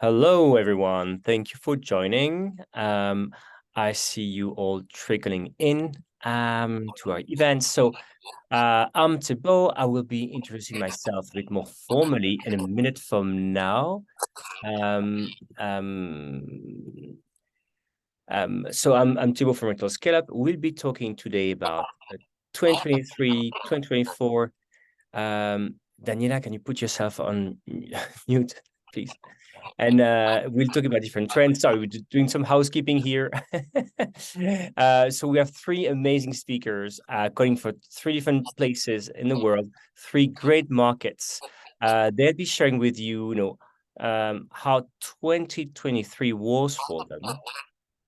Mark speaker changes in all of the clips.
Speaker 1: Hello, everyone. Thank you for joining. I see you all trickling in to our event. So I'm Thibault. I will be introducing myself a bit more formally in a minute from now. Um, um, so I'm Thibault from Myrtle Scale Up. We'll be talking today about 2023, 2024. Daniela, can you put yourself on mute, please? And we'll talk about different trends. Sorry, we're just doing some housekeeping here. So we have three amazing speakers calling for three different places in the world, three great markets. They'll be sharing with you, how 2023 was for them,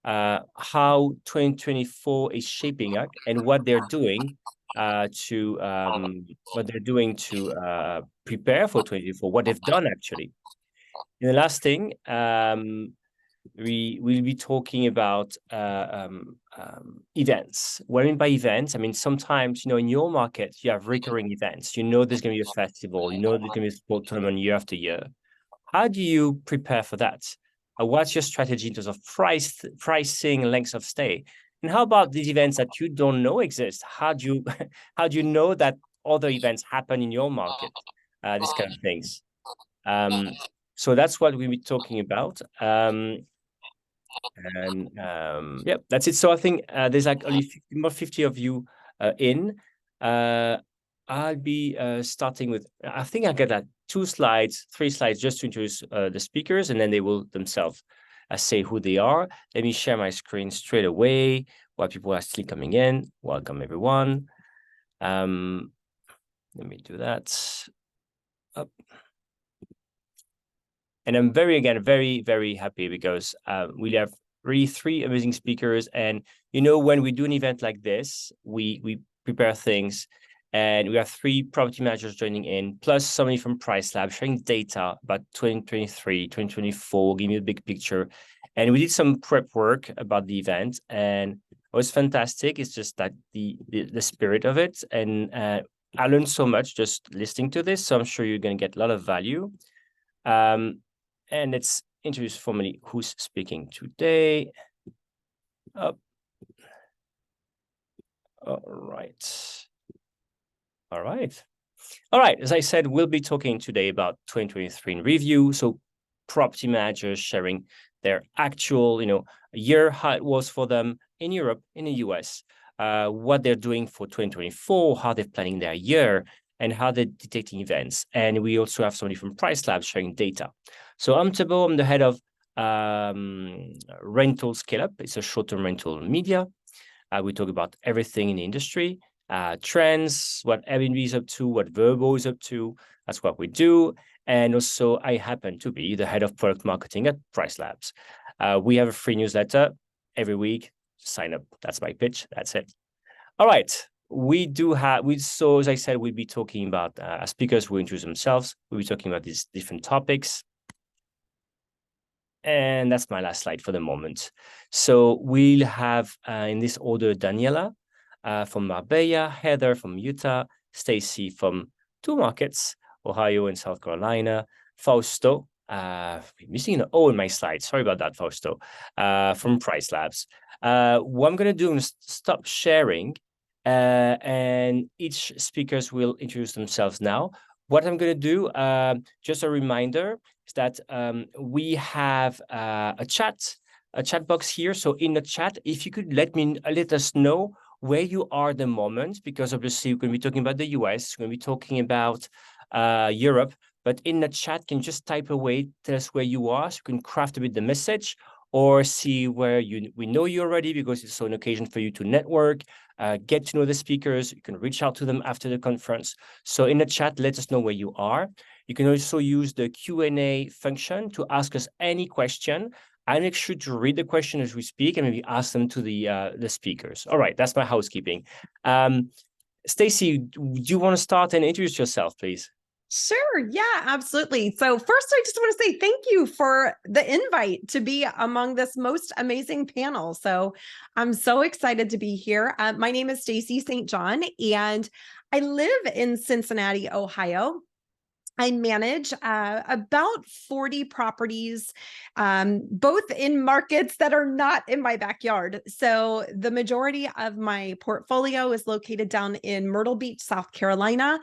Speaker 1: how 2024 is shaping up, and what they're doing to prepare for 2024, what they've done actually. And the last thing, we will be talking about events. What I mean by events, I mean, sometimes, in your market, you have recurring events. You know there's going to be a festival. You know there's going to be a sport tournament year after year. How do you prepare for that? What's your strategy in terms of pricing, lengths of stay? And how about these events that you don't know exist? How do you know that other events happen in your market? These kind of things. So that's what we'll be talking about. Yeah, that's it. So I think there's like only 50 of you in. I'll be starting with, I think I'll get like 3 slides just to introduce the speakers, and then they will themselves say who they are. Let me share my screen straight away while people are still coming in. Welcome, everyone. Let me do that. Up. And I'm very, very happy because we have really 3 amazing speakers. And, when we do an event like this, we prepare things, and we have 3 property managers joining in, plus somebody from PriceLabs sharing data about 2023, 2024, giving you a big picture. And we did some prep work about the event, and it was fantastic. It's just that the spirit of it. And I learned so much just listening to this. So I'm sure you're going to get a lot of value. And let's introduce formally who's speaking today. All right. As I said, we'll be talking today about 2023 in review. So property managers sharing their actual, year, how it was for them in Europe, in the US, what they're doing for 2024, how they're planning their year, and how they're detecting events. And we also have somebody from PriceLabs sharing data. So I'm Thibault, I'm the head of Rental Scale Up. It's a short-term rental media. We talk about everything in the industry, trends, what Airbnb is up to, what Vrbo is up to. That's what we do. And also, I happen to be the head of product marketing at PriceLabs. We have a free newsletter every week. Sign up. That's my pitch. That's it. All right. So as I said, we'll be talking about speakers who introduce themselves. We'll be talking about these different topics. And that's my last slide for the moment. So we'll have in this order, Daniela from Marbella, Heather from Utah, Stacy from 2 markets, Ohio and South Carolina, Fausto, missing an O in my slide. Sorry about that, Fausto, from PriceLabs. What I'm going to do is stop sharing, and each speakers will introduce themselves now. What I'm going to do, just a reminder, is that we have a chat box here. So in the chat, if you could let us know where you are at the moment, because obviously we're going to be talking about the US, we're going to be talking about Europe, but in the chat, can you just type away, tell us where you are, so you can craft a bit the message, or see where we know you already, because it's an occasion for you to network, get to know the speakers. You can reach out to them after the conference. So in the chat, let us know where you are. You can also use the Q&A function to ask us any question. I make sure to read the question as we speak and maybe ask them to the speakers. All right, that's my housekeeping. Stacy, do you want to start and introduce yourself, please?
Speaker 2: Sure. Yeah, absolutely. So first, I just want to say thank you for the invite to be among this most amazing panel. So I'm so excited to be here. My name is Stacy St. John, and I live in Cincinnati, Ohio. I manage about 40 properties, both in markets that are not in my backyard. So the majority of my portfolio is located down in Myrtle Beach, South Carolina.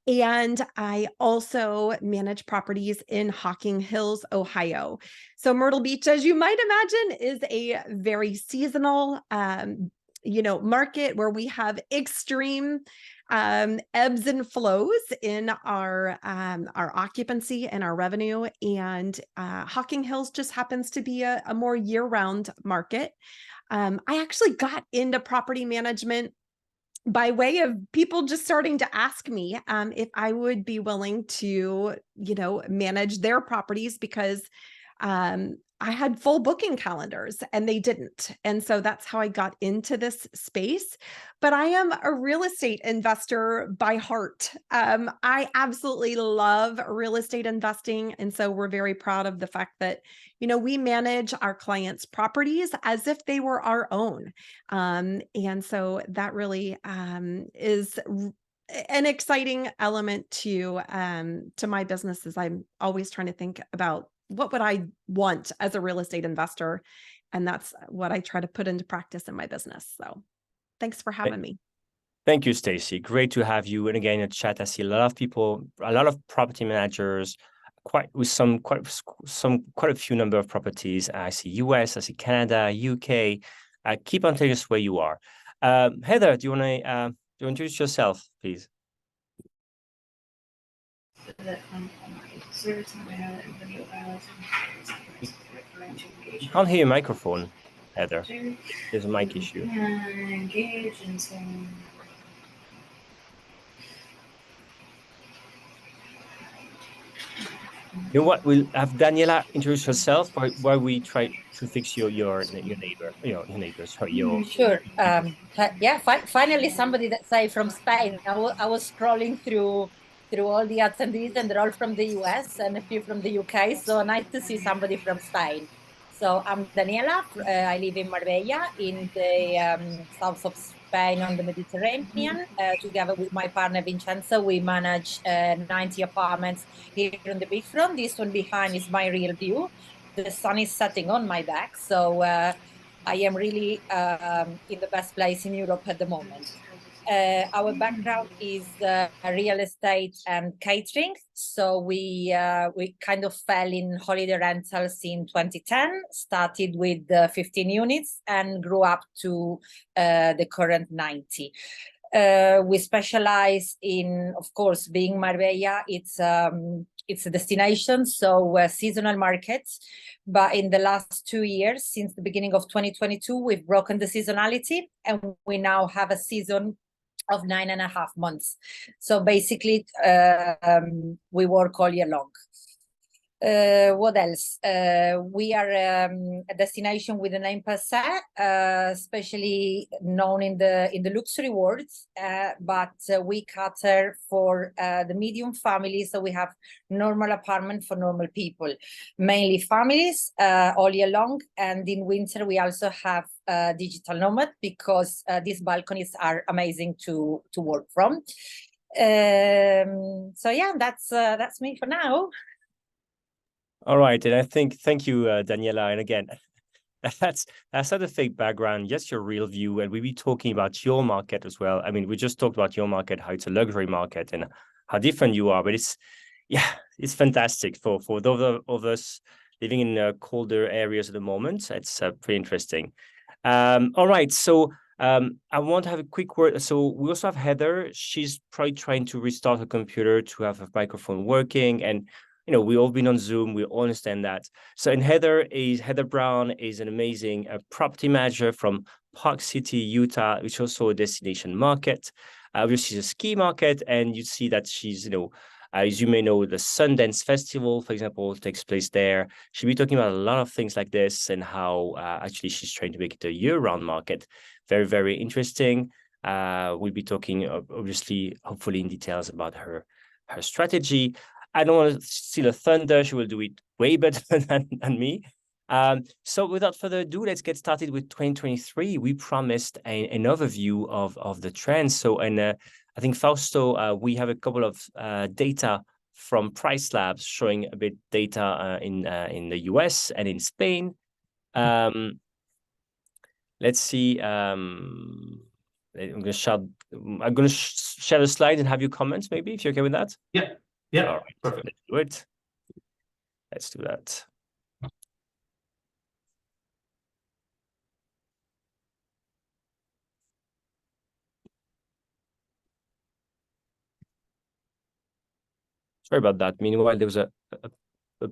Speaker 2: And I also manage properties in Hocking Hills, Ohio. So Myrtle Beach, as you might imagine, is a very seasonal market where we have extreme ebbs and flows in our occupancy and our revenue. And Hocking Hills just happens to be a more year-round market. I actually got into property management by way of people just starting to ask me if I would be willing to, manage their properties, because I had full booking calendars and they didn't. And so that's how I got into this space. But I am a real estate investor by heart. I absolutely love real estate investing. And so we're very proud of the fact that, we manage our clients' properties as if they were our own. And so that really is an exciting element to my business, as I'm always trying to think about what would I want as a real estate investor, and that's what I try to put into practice in my business. So thanks for having me.
Speaker 1: Thank you, Stacy. Great to have you. And again, in the chat, I see a lot of people, a lot of property managers, quite a few number of properties. I see US, I see Canada, UK. Keep on telling us where you are. Heather, do you want to introduce yourself, please? You can't hear your microphone, Heather. There's a mic issue. You know what? We'll have Daniela introduce herself while we try to fix your neighbor, your neighbors.
Speaker 3: Sure. Yeah. Finally, somebody that say from Spain. I was scrolling through all the attendees, and they're all from the US and a few from the UK. So nice to see somebody from Spain. So I'm Daniela. I live in Marbella, in the south of Spain on the Mediterranean. Together with my partner Vincenzo, we manage 90 apartments here on the beachfront. This one behind is my real view. The sun is setting on my back, so I am really in the best place in Europe at the moment. Our background is real estate and catering. So we kind of fell in holiday rentals in 2010, started with 15 units and grew up to the current 90. We specialize in, of course, being Marbella, it's a destination, so seasonal markets. But in the last 2 years, since the beginning of 2022, we've broken the seasonality, and we now have a season of 9.5 months. So basically, we work all year long. What else? We are a destination with a name per se, especially known in the luxury world, but we cater for the medium families. So we have normal apartment for normal people, mainly families all year long. And in winter, we also have digital nomad, because these balconies are amazing to work from. So yeah, that's me for now.
Speaker 1: All right, and I think, thank you, Daniela. And again, that's not a fake background, just your real view. And we'll be talking about your market as well. I mean, we just talked about your market, how it's a luxury market and how different you are. But it's fantastic for those of us living in colder areas at the moment. It's pretty interesting. All right, so I want to have a quick word. So we also have Heather. She's probably trying to restart her computer to have her microphone working, and we all been on Zoom. We all understand that. So, and Heather Brown is an amazing property manager from Park City, Utah, which is also a destination market. Obviously, it's a ski market, and you see that she's, as you may know, the Sundance Festival, for example, takes place there. She'll be talking about a lot of things like this and how actually she's trying to make it a year-round market. Very, very interesting. We'll be talking, obviously, hopefully in details about her strategy. I don't want to steal a thunder. She will do it way better than me. So without further ado, let's get started with 2023. We promised an overview of the trends. So, and I think, Fausto, we have a couple of data from PriceLabs showing a bit data in the US and in Spain. Let's see. I'm going to share the slide and have you comments, maybe, if you're okay with that.
Speaker 4: Yeah. Yeah.
Speaker 1: All right.
Speaker 4: Perfect.
Speaker 1: Let's do it. Let's do that. Sorry about that. Meanwhile, there was a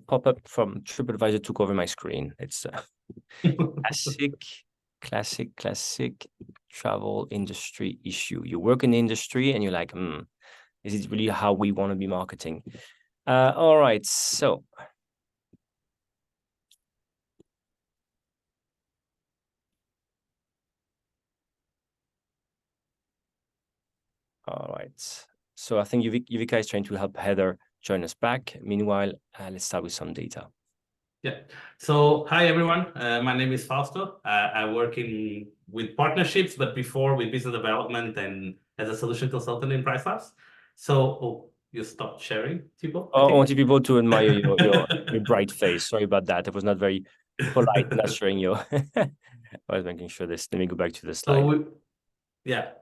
Speaker 1: pop-up from TripAdvisor took over my screen. It's classic travel industry issue. You work in the industry and you're like, is it really how we want to be marketing? All right, so. All right, so I think Yuvika is trying to help Heather join us back. Meanwhile, let's start with some data.
Speaker 4: Yeah. So hi everyone. My name is Fausto. I work with partnerships, but before with business development and as a solution consultant in PriceLabs. So you stopped sharing, Thibault?
Speaker 1: I wanted people to admire your bright face. Sorry about that. It was not very polite, not showing you. I was making sure this. Let me go back to the slide.
Speaker 4: So yeah.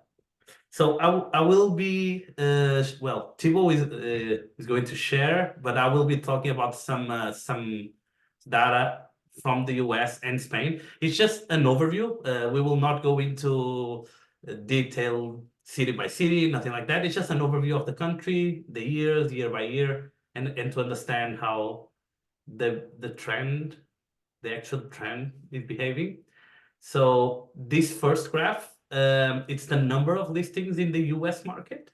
Speaker 4: So I will be well, Thibault is going to share, but I will be talking about some data from the US and Spain. It's just an overview. We will not go into detail city by city, nothing like that. It's just an overview of the country, the years, year by year, and to understand how the trend, the actual trend is behaving. So this first graph, it's the number of listings in the US market.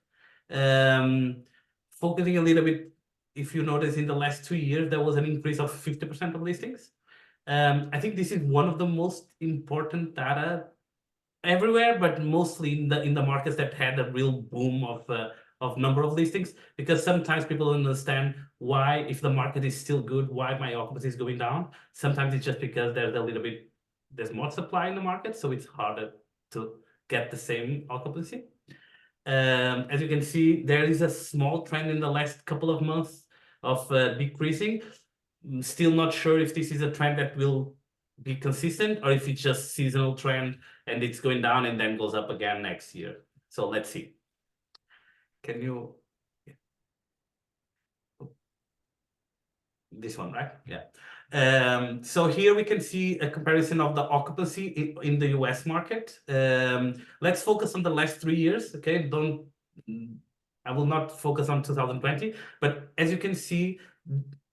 Speaker 4: Focusing a little bit, if you notice in the last 2 years, there was an increase of 50% of listings. I think this is one of the most important data everywhere, but mostly in the markets that had a real boom of number of listings, because sometimes people don't understand why, if the market is still good, why my occupancy is going down. Sometimes it's just because there's more supply in the market, so it's harder to get the same occupancy. As you can see, there is a small trend in the last couple of months of decreasing. Still not sure if this is a trend that will be consistent or if it's just seasonal trend and it's going down and then goes up again next year. So let's see. Can you? Yeah. This one, right? Yeah. So here we can see a comparison of the occupancy in the US market. Let's focus on the last 3 years. Okay, I will not focus on 2020, but as you can see,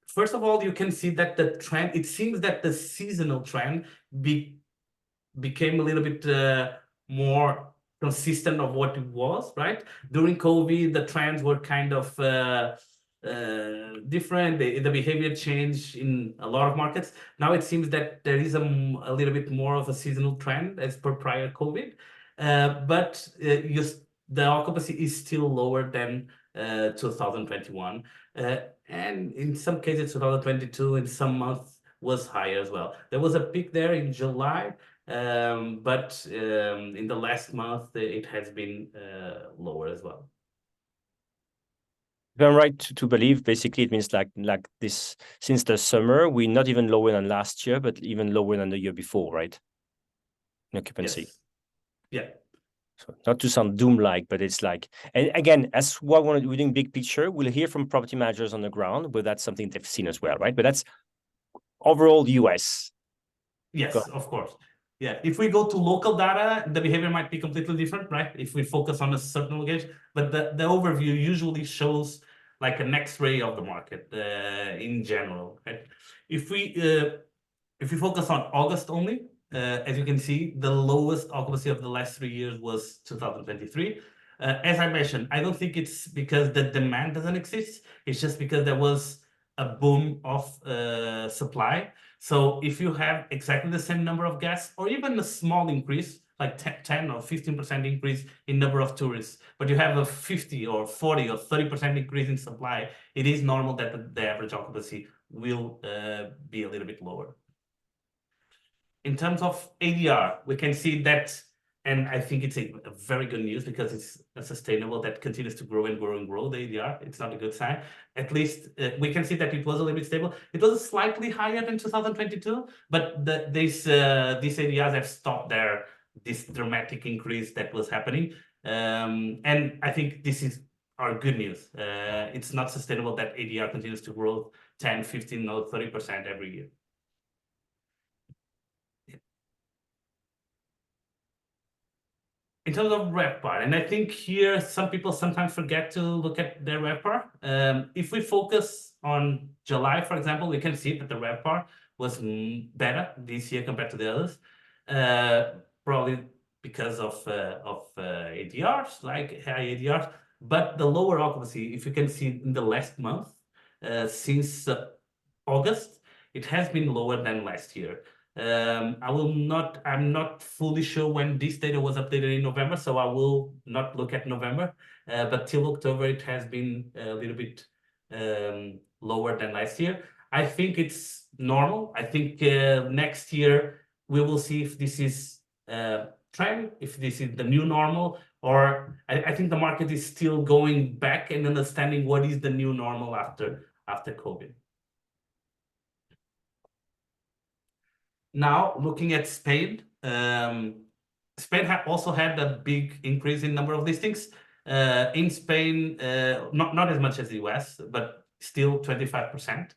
Speaker 4: first of all, you can see that the trend, it seems that the seasonal trend became a little bit more consistent of what it was, right? During COVID, the trends were kind of different. The behavior changed in a lot of markets. Now it seems that there is a little bit more of a seasonal trend as per prior COVID, but the occupancy is still lower than 2021. And in some cases, 2022, in some months, was higher as well. There was a peak there in July, but in the last month, it has been lower as well.
Speaker 1: If I'm right to believe, basically, it means like this, since the summer, we're not even lower than last year, but even lower than the year before, right? In occupancy.
Speaker 4: Yes. Yeah.
Speaker 1: So not to sound doom-like, but it's like, and again, as what we're doing big picture, we'll hear from property managers on the ground, but that's something they've seen as well, right? But that's overall US.
Speaker 4: Yes, of course. Yeah, if we go to local data, the behavior might be completely different, right? If we focus on a certain location, but the overview usually shows like an X-ray of the market in general, right? If we focus on August only, as you can see, the lowest occupancy of the last 3 years was 2023. As I mentioned, I don't think it's because the demand doesn't exist. It's just because there was a boom of supply. So if you have exactly the same number of guests, or even a small increase, like 10 or 15% increase in number of tourists, but you have a 50 or 40 or 30% increase in supply, it is normal that the average occupancy will be a little bit lower. In terms of ADR, we can see that And I think it's a very good news because it's a sustainable that continues to grow and grow and grow, the ADR. It's not a good sign. At least we can see that it was a little bit stable. It was slightly higher than 2022, but these ADRs have stopped this dramatic increase that was happening. And I think this is our good news. It's not sustainable that ADR continues to grow 10, 15, or 30% every year. In terms of RevPAR, and I think here some people sometimes forget to look at their RevPAR. If we focus on July, for example, we can see that the RevPAR was better this year compared to the others, probably because of ADRs, like high ADRs, but the lower occupancy, if you can see in the last month, since August, it has been lower than last year. I'm not fully sure when this data was updated in November, so I will not look at November, but till October, it has been a little bit lower than last year. I think it's normal. I think next year, we will see if this is trend, if this is the new normal, or I think the market is still going back and understanding what is the new normal after COVID. Now, looking at Spain, Spain also had a big increase in number of listings. In Spain, not as much as the US, but still 25%.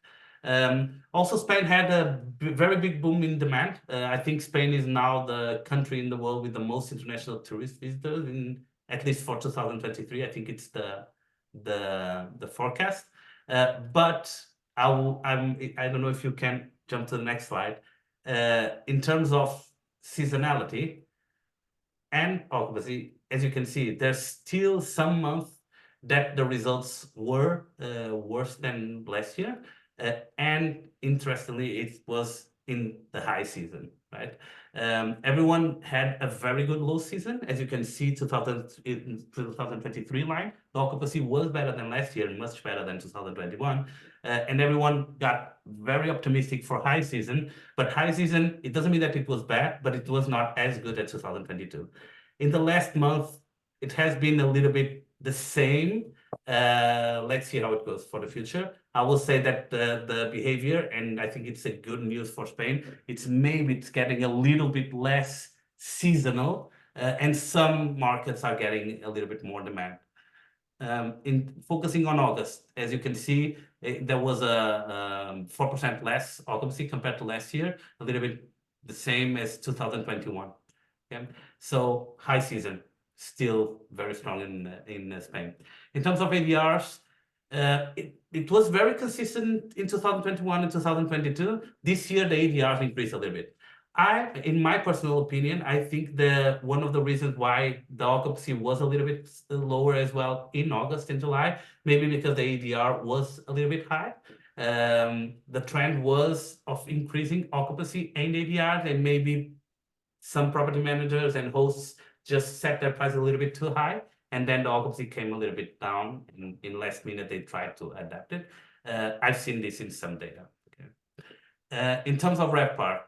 Speaker 4: Also, Spain had a very big boom in demand. I think Spain is now the country in the world with the most international tourist visitors, at least for 2023. I think it's the forecast. But I don't know if you can jump to the next slide. In terms of seasonality and occupancy, as you can see, there's still some months that the results were worse than last year. And interestingly, it was in the high season, right? Everyone had a very good low season. As you can see, 2023 line, the occupancy was better than last year, much better than 2021. And everyone got very optimistic for high season. But high season, it doesn't mean that it was bad, but it was not as good as 2022. In the last month, it has been a little bit the same. Let's see how it goes for the future. I will say that the behavior, and I think it's a good news for Spain, it's getting a little bit less seasonal, and some markets are getting a little bit more demand. In focusing on August, as you can see, there was a 4% less occupancy compared to last year, a little bit the same as 2021. Okay? So high season, still very strong in Spain. In terms of ADRs, it was very consistent in 2021 and 2022. This year, the ADRs increased a little bit. In my personal opinion, I think one of the reasons why the occupancy was a little bit lower as well in August and July, maybe because the ADR was a little bit high. The trend was of increasing occupancy and ADR, and maybe some property managers and hosts just set their price a little bit too high, and then the occupancy came a little bit down. In last minute, they tried to adapt it. I've seen this in some data. Okay. In terms of RevPAR,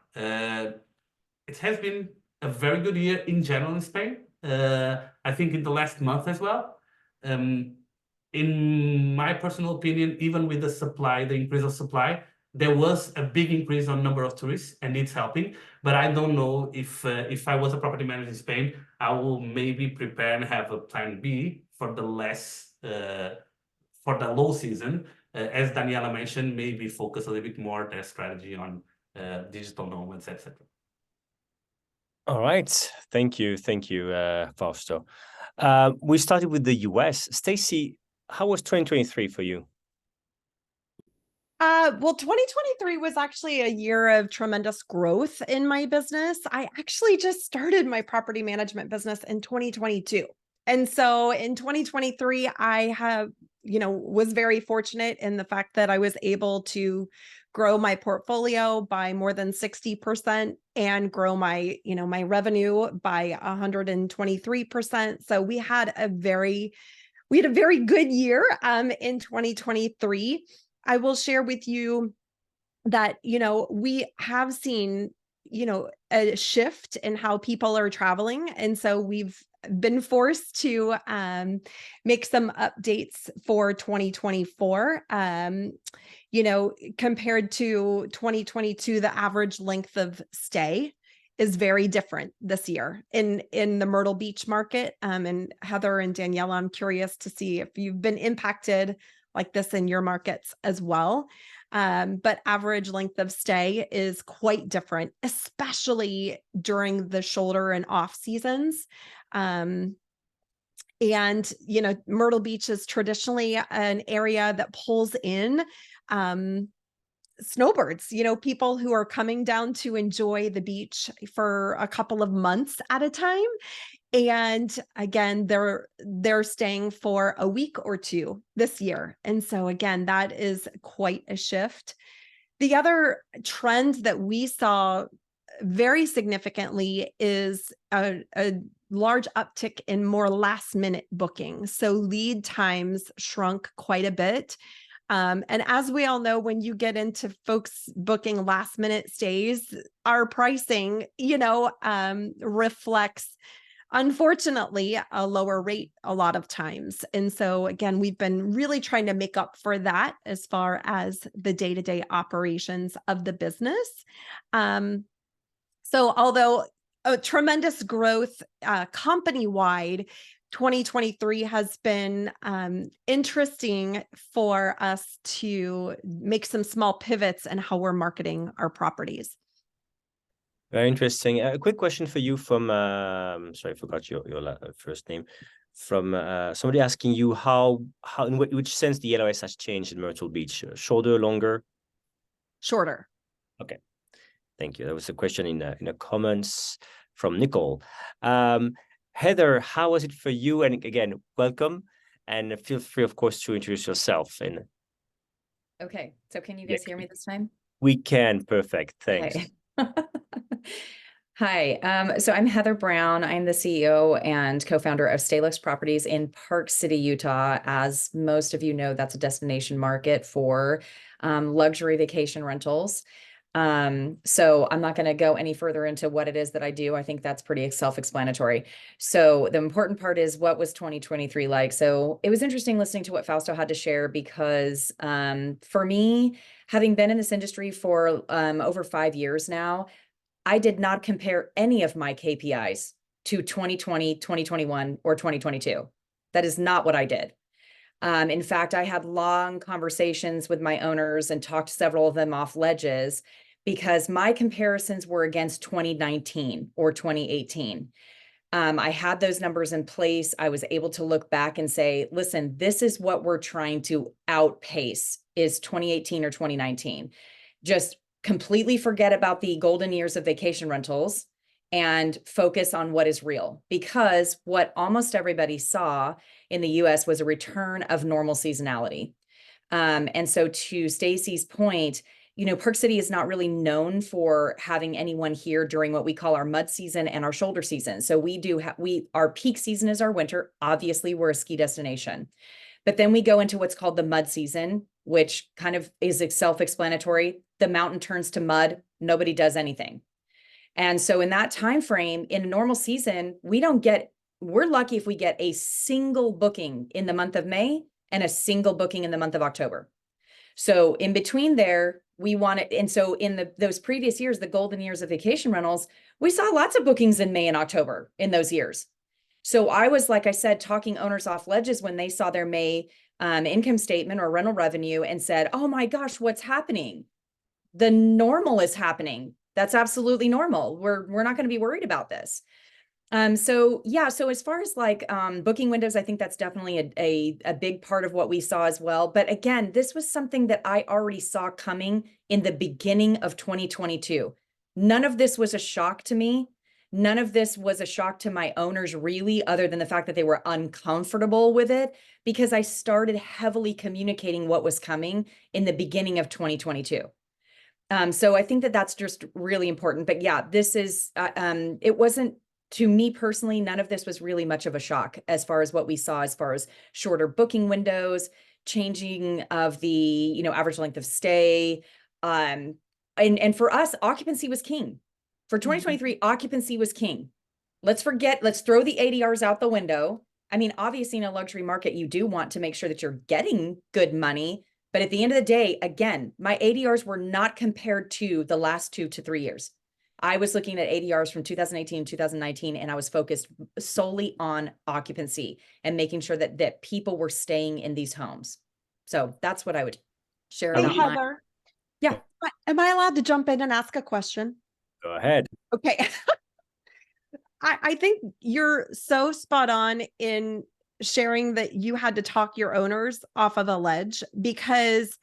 Speaker 4: it has been a very good year in general in Spain. I think in the last month as well. In my personal opinion, even with the increase of supply, there was a big increase on number of tourists, and it's helping. But I don't know if I was a property manager in Spain, I will maybe prepare and have a plan B for the low season. As Daniela mentioned, maybe focus a little bit more their strategy on digital nomads, etc.
Speaker 1: All right, thank you, Fausto. We started with the US. Stacy, how was 2023 for you?
Speaker 2: Well, 2023 was actually a year of tremendous growth in my business. I actually just started my property management business in 2022. And so in 2023, I was very fortunate in the fact that I was able to grow my portfolio by more than 60% and grow my revenue by 123%. So we had a very good year in 2023. I will share with you that, we have seen a shift in how people are traveling. And so we've been forced to make some updates for 2024. Compared to 2022, the average length of stay is very different this year in the Myrtle Beach market. And Heather and Daniela, I'm curious to see if you've been impacted like this in your markets as well. But average length of stay is quite different, especially during the shoulder and off seasons. And, Myrtle Beach is traditionally an area that pulls in snowbirds, people who are coming down to enjoy the beach for a couple of months at a time. And again, they're staying for a week or two this year. And so again, that is quite a shift. The other trend that we saw very significantly is a large uptick in more last minute bookings. So lead times shrunk quite a bit. And as we all know, when you get into folks booking last minute stays, our pricing, reflects, unfortunately, a lower rate a lot of times. And so again, we've been really trying to make up for that as far as the day-to-day operations of the business. So although a tremendous growth company-wide, 2023 has been interesting for us to make some small pivots in how we're marketing our properties.
Speaker 1: Very interesting. A quick question for you from, sorry, I forgot your first name. From somebody asking you how in which sense the LOS has changed in Myrtle Beach? Shorter, longer?
Speaker 2: Shorter.
Speaker 1: Okay, thank you. That was a question in the comments from Nicole. Heather, how was it for you? And again, welcome, and feel free, of course, to introduce yourself.
Speaker 5: Okay, so can you guys hear me this time?
Speaker 1: We can. Perfect. Thanks.
Speaker 5: Okay. Hi, so I'm Heather Brown. I'm the CEO and co-founder of StayLuxe Properties in Park City, Utah. As most of you know, that's a destination market for luxury vacation rentals. So I'm not going to go any further into what it is that I do. I think that's pretty self-explanatory. So the important part is, what was 2023 like? So it was interesting listening to what Fausto had to share, because for me, having been in this industry for over 5 years now, I did not compare any of my KPIs to 2020, 2021, or 2022. That is not what I did. In fact, I had long conversations with my owners and talked several of them off ledges, because my comparisons were against 2019 or 2018. I had those numbers in place. I was able to look back and say, listen, this is what we're trying to outpace, is 2018 or 2019. Just completely forget about the golden years of vacation rentals and focus on what is real, because what almost everybody saw in the US was a return of normal seasonality. And so to Stacy's point, Park City is not really known for having anyone here during what we call our mud season and our shoulder season. So our peak season is our winter. Obviously, we're a ski destination. But then we go into what's called the mud season, which kind of is self-explanatory. The mountain turns to mud, nobody does anything. And so in that time frame, in a normal season, we're lucky if we get a single booking in the month of May and a single booking in the month of October. So in between there, we want it. And so in those previous years, the golden years of vacation rentals, we saw lots of bookings in May and October in those years. So I was, like I said, talking owners off ledges when they saw their May income statement or rental revenue and said, oh my gosh, what's happening? The normal is happening. That's absolutely normal. We're not going to be worried about this. So as far as booking windows, I think that's definitely a big part of what we saw as well. But again, this was something that I already saw coming in the beginning of 2022. None of this was a shock to me. None of this was a shock to my owners, really, other than the fact that they were uncomfortable with it, because I started heavily communicating what was coming in the beginning of 2022. So I think that that's just really important. But yeah, this is, it wasn't, to me personally, none of this was really much of a shock as far as what we saw, as far as shorter booking windows, changing of the, average length of stay. And for us, occupancy was king. For 2023, occupancy was king. Let's throw the ADRs out the window. I mean, obviously in a luxury market, you do want to make sure that you're getting good money. But at the end of the day, again, my ADRs were not compared to the last 2 to 3 years. I was looking at ADRs from 2018, 2019, and I was focused solely on occupancy and making sure that people were staying in these homes. So that's what I would share
Speaker 2: Hey,
Speaker 5: about
Speaker 2: Heather.
Speaker 5: Yeah.
Speaker 2: Am I allowed to jump in and ask a question?
Speaker 1: Go ahead.
Speaker 2: Okay. I think you're so spot on in sharing that you had to talk your owners off of a ledge, because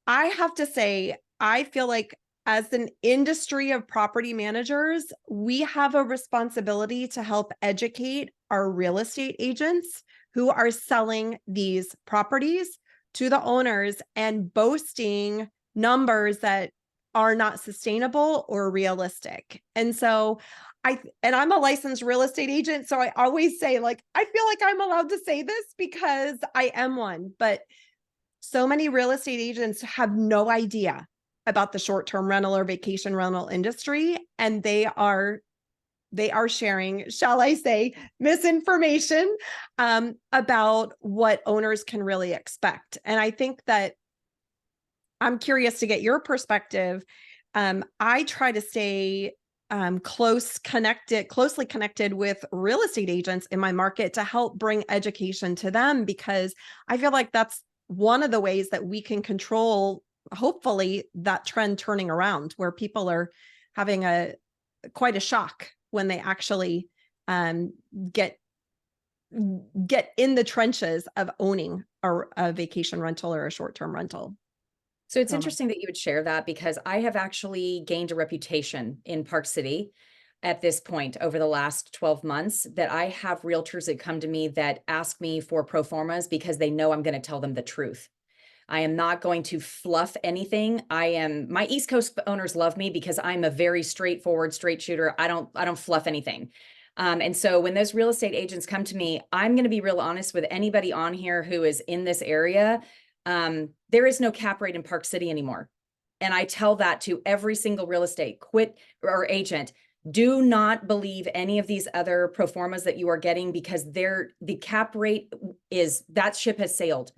Speaker 2: I have to say, I feel like as an industry of property managers, we have a responsibility to help educate our real estate agents who are selling these properties to the owners and boasting numbers that are not sustainable or realistic. And so I'm a licensed real estate agent, so I always say, like, I feel like I'm allowed to say this because I am one, but so many real estate agents have no idea about the short-term rental or vacation rental industry, and they are sharing, shall I say, misinformation about what owners can really expect. And I think that I'm curious to get your perspective. I try to stay closely connected with real estate agents in my market to help bring education to them, because I feel like that's one of the ways that we can control, hopefully, that trend turning around, where people are having quite a shock when they actually get in the trenches of owning a vacation rental or a short-term rental.
Speaker 5: So it's interesting that you would share that, because I have actually gained a reputation in Park City at this point over the last 12 months, that I have realtors that come to me that ask me for pro formas because they know I'm going to tell them the truth. I am not going to fluff anything. My East Coast owners love me because I'm a very straightforward, straight shooter. I don't fluff anything. And so when those real estate agents come to me, I'm going to be real honest with anybody on here who is in this area. There is no cap rate in Park City anymore. And I tell that to every single real estate agent. Do not believe any of these other pro formas that you are getting, because the cap rate that ship has sailed.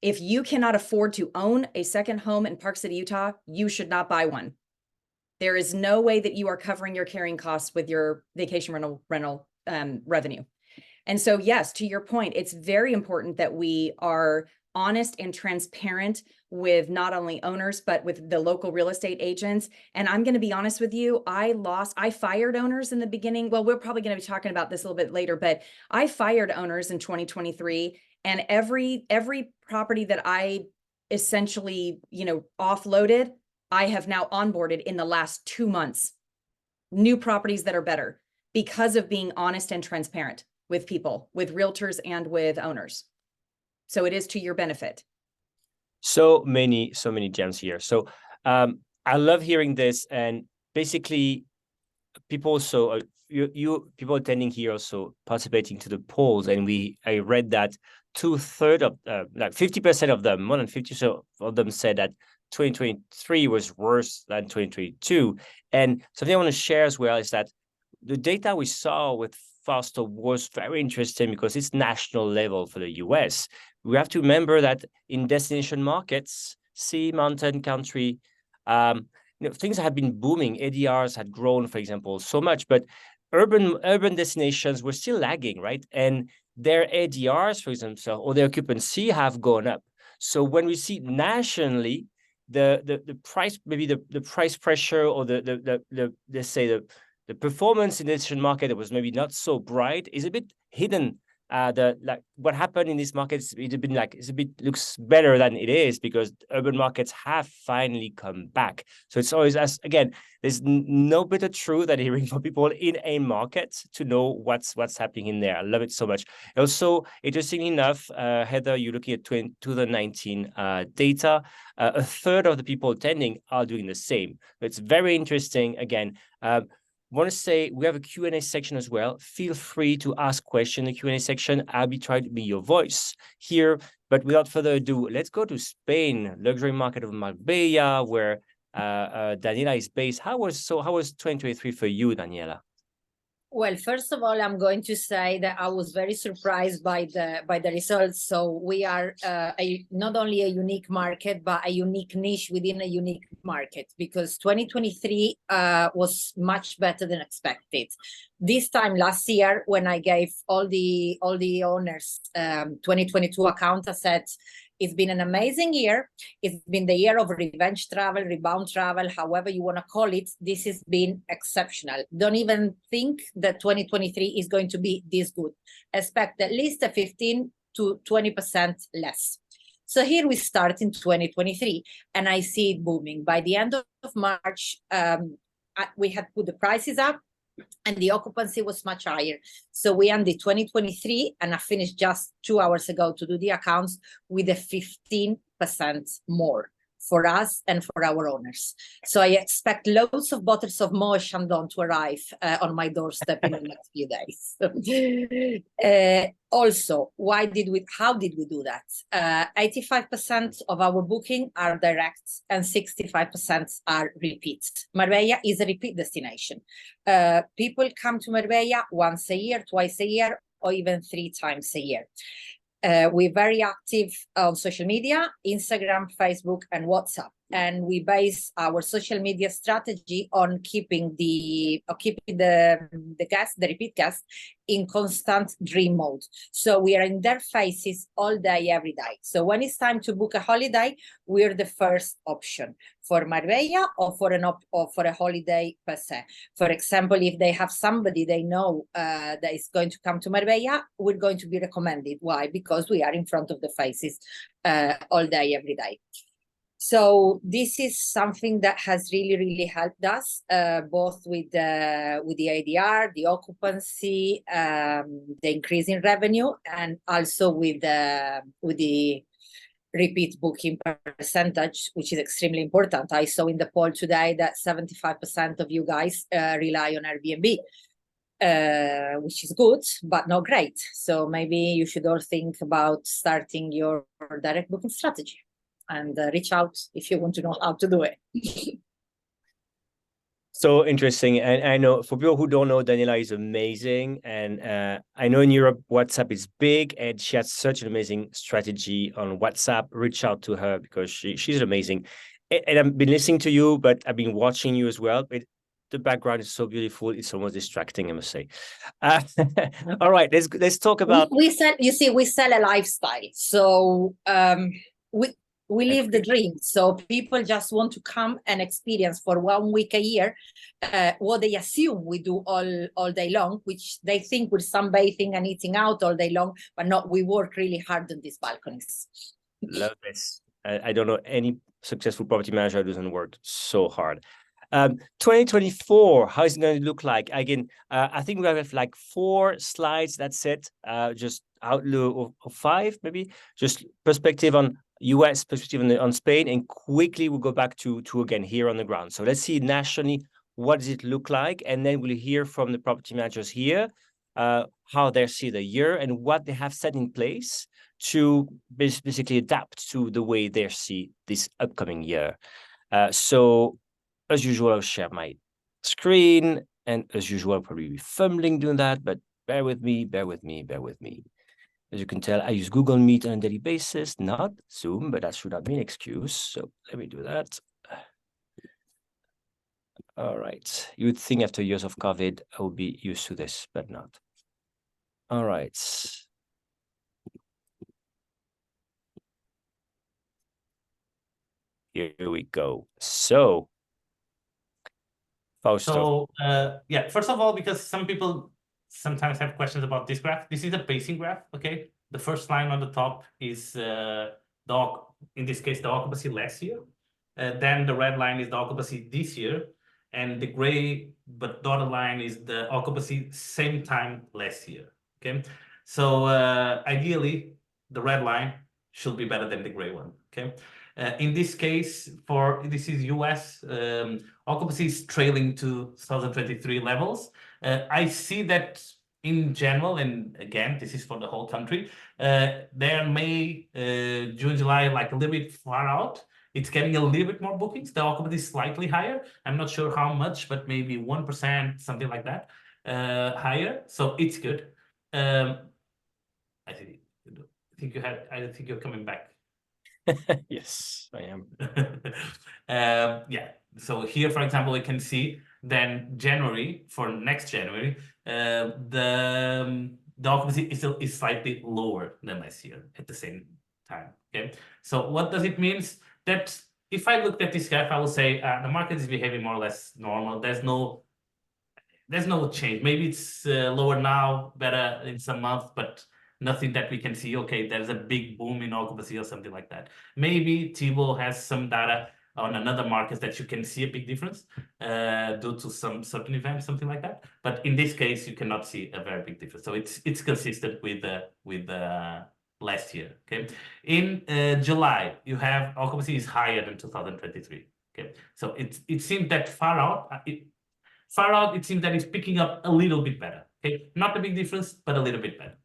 Speaker 5: If you cannot afford to own a second home in Park City, Utah, you should not buy one. There is no way that you are covering your carrying costs with your vacation rental revenue. And so, yes, to your point, it's very important that we are honest and transparent with not only owners, but with the local real estate agents. And I'm going to be honest with you, I fired owners in the beginning. Well, we're probably going to be talking about this a little bit later, but I fired owners in 2023. And every property that I essentially, offloaded, I have now onboarded in the last 2 months, new properties that are better, because of being honest and transparent with people, with realtors and with owners. So it is to your benefit. So many
Speaker 1: gems here. So I love hearing this, and basically people also people attending here also participating to the polls, and I read that 2/3 of 50% of them, more than 50% of them said that 2023 was worse than 2022. And something I want to share as well is that the data we saw with Fausto was very interesting because it's national level for the US. We have to remember that in destination markets, sea, mountain, country, things have been booming. ADRs had grown, for example, so much, but urban destinations were still lagging, right? And their ADRs, for example, or their occupancy have gone up. So when we see nationally, the price, maybe the price pressure, or let's say the performance in the destination market that was maybe not so bright is a bit hidden. What happened in these markets, looks better than it is because urban markets have finally come back. So it's always again, there's no better truth than hearing from people in a market to know what's happening in there. I love it so much. Also, interestingly enough, Heather, you're looking at 2019 data. 1/3 of the people attending are doing the same. It's very interesting. Again, I want to say we have a Q&A section as well. Feel free to ask questions in the Q&A section. I'll be trying to be your voice here. But without further ado, let's go to Spain, luxury market of Marbella, where Daniela is based. How was 2023 for you, Daniela?
Speaker 3: Well, first of all, I'm going to say that I was very surprised by the results. So we are not only a unique market, but a unique niche within a unique market, because 2023 was much better than expected. This time last year, when I gave all the owners 2022 account, I said, it's been an amazing year. It's been the year of revenge travel, rebound travel, however you want to call it. This has been exceptional. Don't even think that 2023 is going to be this good. Expect at least a 15 to 20% less. So here we start in 2023, and I see it booming. By the end of March, we had put the prices up, and the occupancy was much higher. So we ended 2023, and I finished just 2 hours ago to do the accounts, with a 15% more for us and for our owners. So I expect loads of bottles of Moët Chandon to arrive on my doorstep in the next few days. Also, how did we do that? 85% of our booking are direct and 65% are repeats. Marbella is a repeat destination. People come to Marbella once a year, twice a year, or even 3 times a year. We're very active on social media, Instagram, Facebook, and WhatsApp. And we base our social media strategy on keeping the repeat guests in constant dream mode. So we are in their faces all day, every day. So when it's time to book a holiday, we're the first option for Marbella or for a holiday per se. For example, if they have somebody they know that is going to come to Marbella, we're going to be recommended. Why? Because we are in front of the faces all day, every day. So this is something that has really helped us, both with the ADR, the occupancy, the increase in revenue, and also with the repeat booking percentage, which is extremely important. I saw in the poll today that 75% of you guys rely on Airbnb, which is good, but not great. So maybe you should all think about starting your direct booking strategy. And reach out if you want to know how to do it.
Speaker 1: So interesting. And I know for people who don't know, Daniela is amazing. And I know in Europe, WhatsApp is big, and she has such an amazing strategy on WhatsApp. Reach out to her because she's amazing. And I've been listening to you, but I've been watching you as well. The background is so beautiful. It's almost distracting, I must say. All right, let's talk about.
Speaker 3: We sell a lifestyle. So we live the dream. So people just want to come and experience for 1 week a year what they assume we do all day long, which they think we're sunbathing and eating out all day long, but not. We work really hard on these balconies.
Speaker 1: Love this. I don't know any successful property manager who doesn't work so hard. 2024, how is it going to look like? Again, I think we have like 4 slides. That's it. Just outlook of 5, maybe. Just perspective on US, perspective on Spain, and quickly we'll go back to again here on the ground. So let's see nationally, what does it look like? And then we'll hear from the property managers here, how they see the year and what they have set in place to basically adapt to the way they see this upcoming year. So as usual, I'll share my screen, and as usual, I'll probably be fumbling doing that, but bear with me. As you can tell, I use Google Meet on a daily basis, not Zoom, but that should not be an excuse. So let me do that. All right. You would think after years of COVID, I would be used to this, but not. All right. Here we go. So, Fausto.
Speaker 4: So, yeah, first of all, because some people sometimes have questions about this graph. This is a pacing graph, okay? The first line on the top is in this case, the occupancy last year. Then the red line is the occupancy this year. And the gray but dotted line is the occupancy same time last year, okay? So ideally, the red line should be better than the gray one, okay? In this case, this is US, occupancy is trailing to 2023 levels. I see that in general, and again, this is for the whole country, there May, June, July, like a little bit far out. it's getting a little bit more bookings. The occupancy is slightly higher. I'm not sure how much, but maybe 1%, something like that, higher. So it's good. I think you had. I think you're coming back.
Speaker 1: Yes, I am.
Speaker 4: Yeah. So here, for example, we can see then January, for next January, the occupancy is slightly lower than last year at the same time. Okay. So what does it mean? That if I looked at this graph, I will say the market is behaving more or less normal. There's no change. Maybe it's lower now, better in some months, but nothing that we can see, okay, there's a big boom in occupancy or something like that. Maybe Thibault has some data on another market that you can see a big difference due to some certain events, something like that. But in this case, you cannot see a very big difference. So it's consistent with last year. Okay. In July, you have occupancy is higher than 2023. Okay. So it seems that far out, it seems that it's picking up a little bit better. Okay, not a big difference, but a little bit better.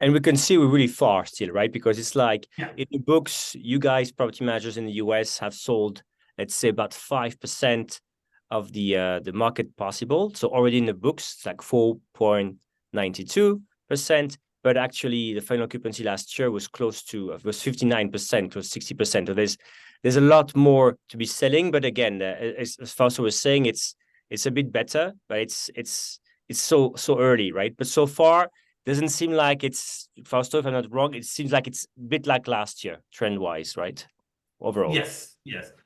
Speaker 1: And we can see we're really far still, right? Because it's like
Speaker 4: Yeah.
Speaker 1: in the books, you guys, property managers in the US, have sold, let's say, about 5% of the market possible. So already in the books, it's like 4.92%. But actually, the final occupancy last year was close to was 59%, close to 60%. So there's a lot more to be selling. But again, as Fausto was saying, it's a bit better, but it's so early, right? But so far, doesn't seem like it's, Fausto, if I'm not wrong, it seems like it's a bit like last year, trend-wise, right? Overall.
Speaker 4: Yes.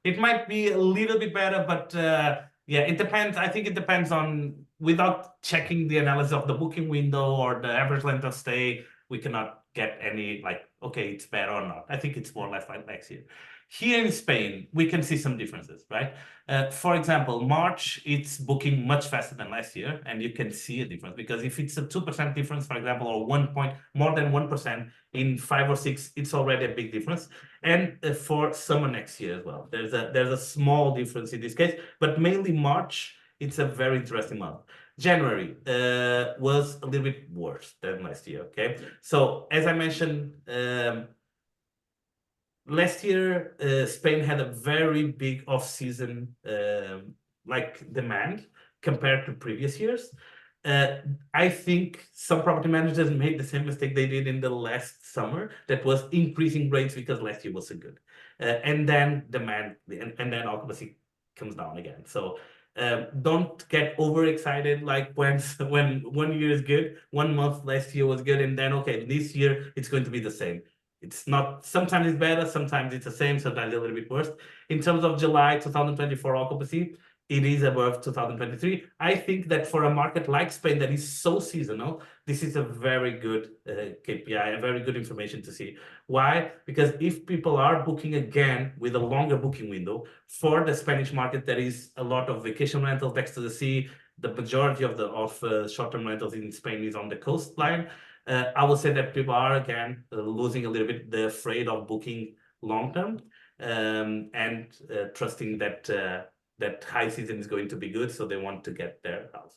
Speaker 4: It might be a little bit better, but yeah, it depends. I think it depends on, without checking the analysis of the booking window or the average length of stay, we cannot get any like, okay, it's better or not. I think it's more or less like next year. Here in Spain, we can see some differences, right? For example, March, it's booking much faster than last year, and you can see a difference because if it's a 2% difference, for example, or more than 1% in 5 or 6, it's already a big difference. And for summer next year as well, there's a small difference in this case, but mainly March, it's a very interesting month. January was a little bit worse than last year. Okay, so as I mentioned. Last year, Spain had a very big off-season like demand compared to previous years. I think some property managers made the same mistake they did in the last summer, that was increasing rates because last year was so good. And then demand and then occupancy comes down again. So don't get overexcited like when 1 year is good, 1 month last year was good, and then okay, this year it's going to be the same. It's not, sometimes it's better, sometimes it's the same, sometimes a little bit worse. In terms of July 2024 occupancy, it is above 2023. I think that for a market like Spain that is so seasonal, this is a very good KPI, a very good information to see. Why? Because if people are booking again with a longer booking window for the Spanish market, there is a lot of vacation rentals next to the sea. The majority of short-term rentals in Spain is on the coastline. I would say that people are again losing a little bit the afraid of booking long term and trusting that that high season is going to be good, so they want to get their house.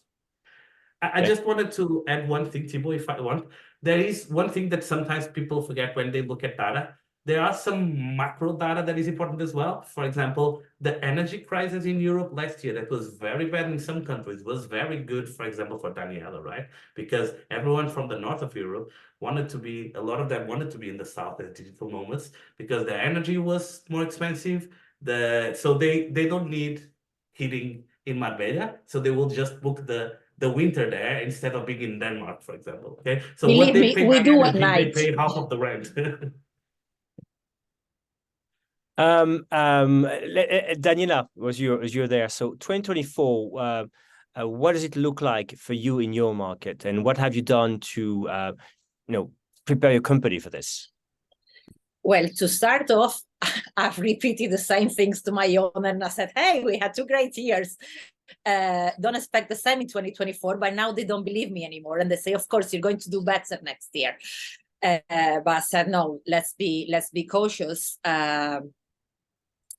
Speaker 4: I just wanted to add one thing, Thibault, if I want. There is one thing that sometimes people forget when they look at data. There are some macro data that is important as well. For example, the energy crisis in Europe last year, that was very bad in some countries, was very good, for example, for Daniela, right? Because everyone from the north of Europe wanted to be, a lot of them wanted to be in the south as digital nomads because the energy was more expensive. So they don't need heating in Marbella, so they will just book the winter there instead of being in Denmark, for example. Okay, so
Speaker 3: Believe
Speaker 4: what they
Speaker 3: me,
Speaker 4: pay
Speaker 3: we
Speaker 4: by
Speaker 3: do at
Speaker 4: energy, they
Speaker 3: night.
Speaker 4: pay half of the rent.
Speaker 1: Daniela, was you're there. So 2024, what does it look like for you in your market, and what have you done to prepare your company for this?
Speaker 3: Well, to start off, I've repeated the same things to my owner, and I said, hey, we had 2 great years. Don't expect the same in 2024, but now they don't believe me anymore. And they say, of course, you're going to do better next year. But I said, no, let's be cautious.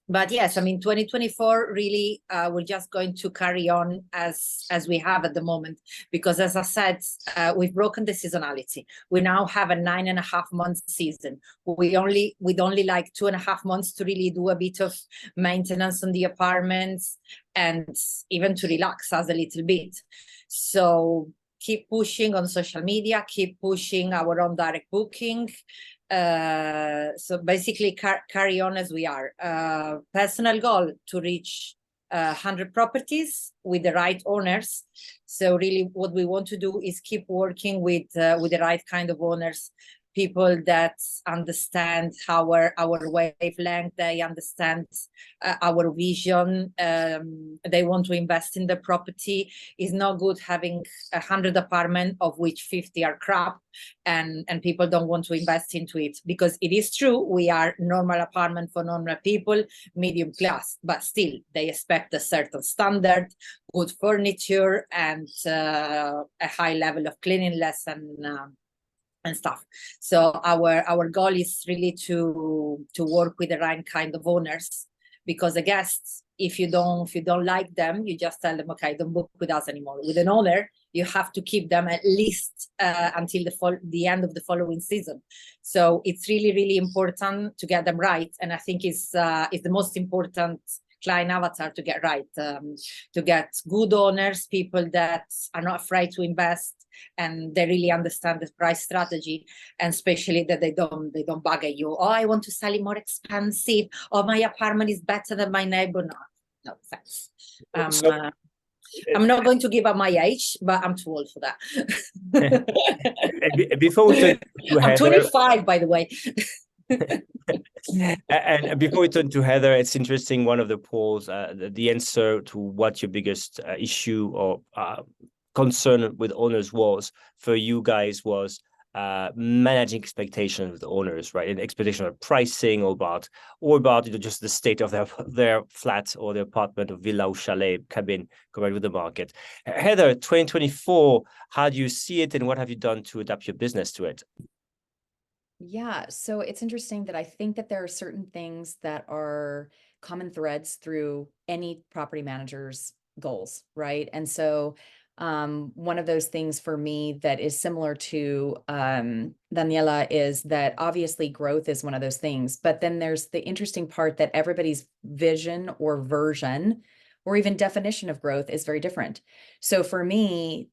Speaker 3: But yes, I mean, 2024 really we're just going to carry on as we have at the moment, because as I said, we've broken the seasonality. We now have a 9.5-month season. We'd only like 2.5 months to really do a bit of maintenance on the apartments and even to relax us a little bit. So keep pushing on social media, keep pushing our own direct booking. So basically carry on as we are. Personal goal to reach 100 properties with the right owners. So really what we want to do is keep working with the right kind of owners, people that understand our wavelength, they understand our vision, they want to invest in the property. It's not good having 100 apartments of which 50 are crap and people don't want to invest into it, because it is true, we are normal apartment for normal people, medium class, but still they expect a certain standard, good furniture, and a high level of cleanliness and stuff. So our goal is really to work with the right kind of owners, because the guests, if you don't like them, you just tell them, okay, don't book with us anymore. With an owner, you have to keep them at least until the end of the following season. So it's really important to get them right, and I think it's the most important client avatar to get right, to get good owners, people that are not afraid to invest and they really understand the price strategy, and especially that they don't bug at you. Oh, I want to sell it more expensive, or my apartment is better than my neighbor. No thanks. I'm not going to give up my age, but I'm too old for that.
Speaker 1: Before we turn to
Speaker 3: I'm
Speaker 1: Heather,
Speaker 3: 25, by the way.
Speaker 1: and before we turn to Heather, it's interesting, one of the polls, the answer to what your biggest issue or concern with owners was for you guys was managing expectations with the owners, right? And expectation of pricing, or about just the state of their flat or their apartment or villa or chalet cabin compared with the market. Heather, 2024, how do you see it, and what have you done to adapt your business to it?
Speaker 5: Yeah, so it's interesting that I think that there are certain things that are common threads through any property manager's goals, right? And so one of those things for me that is similar to Daniela is that obviously growth is one of those things, but then there's the interesting part that everybody's vision or version or even definition of growth is very different. So for me,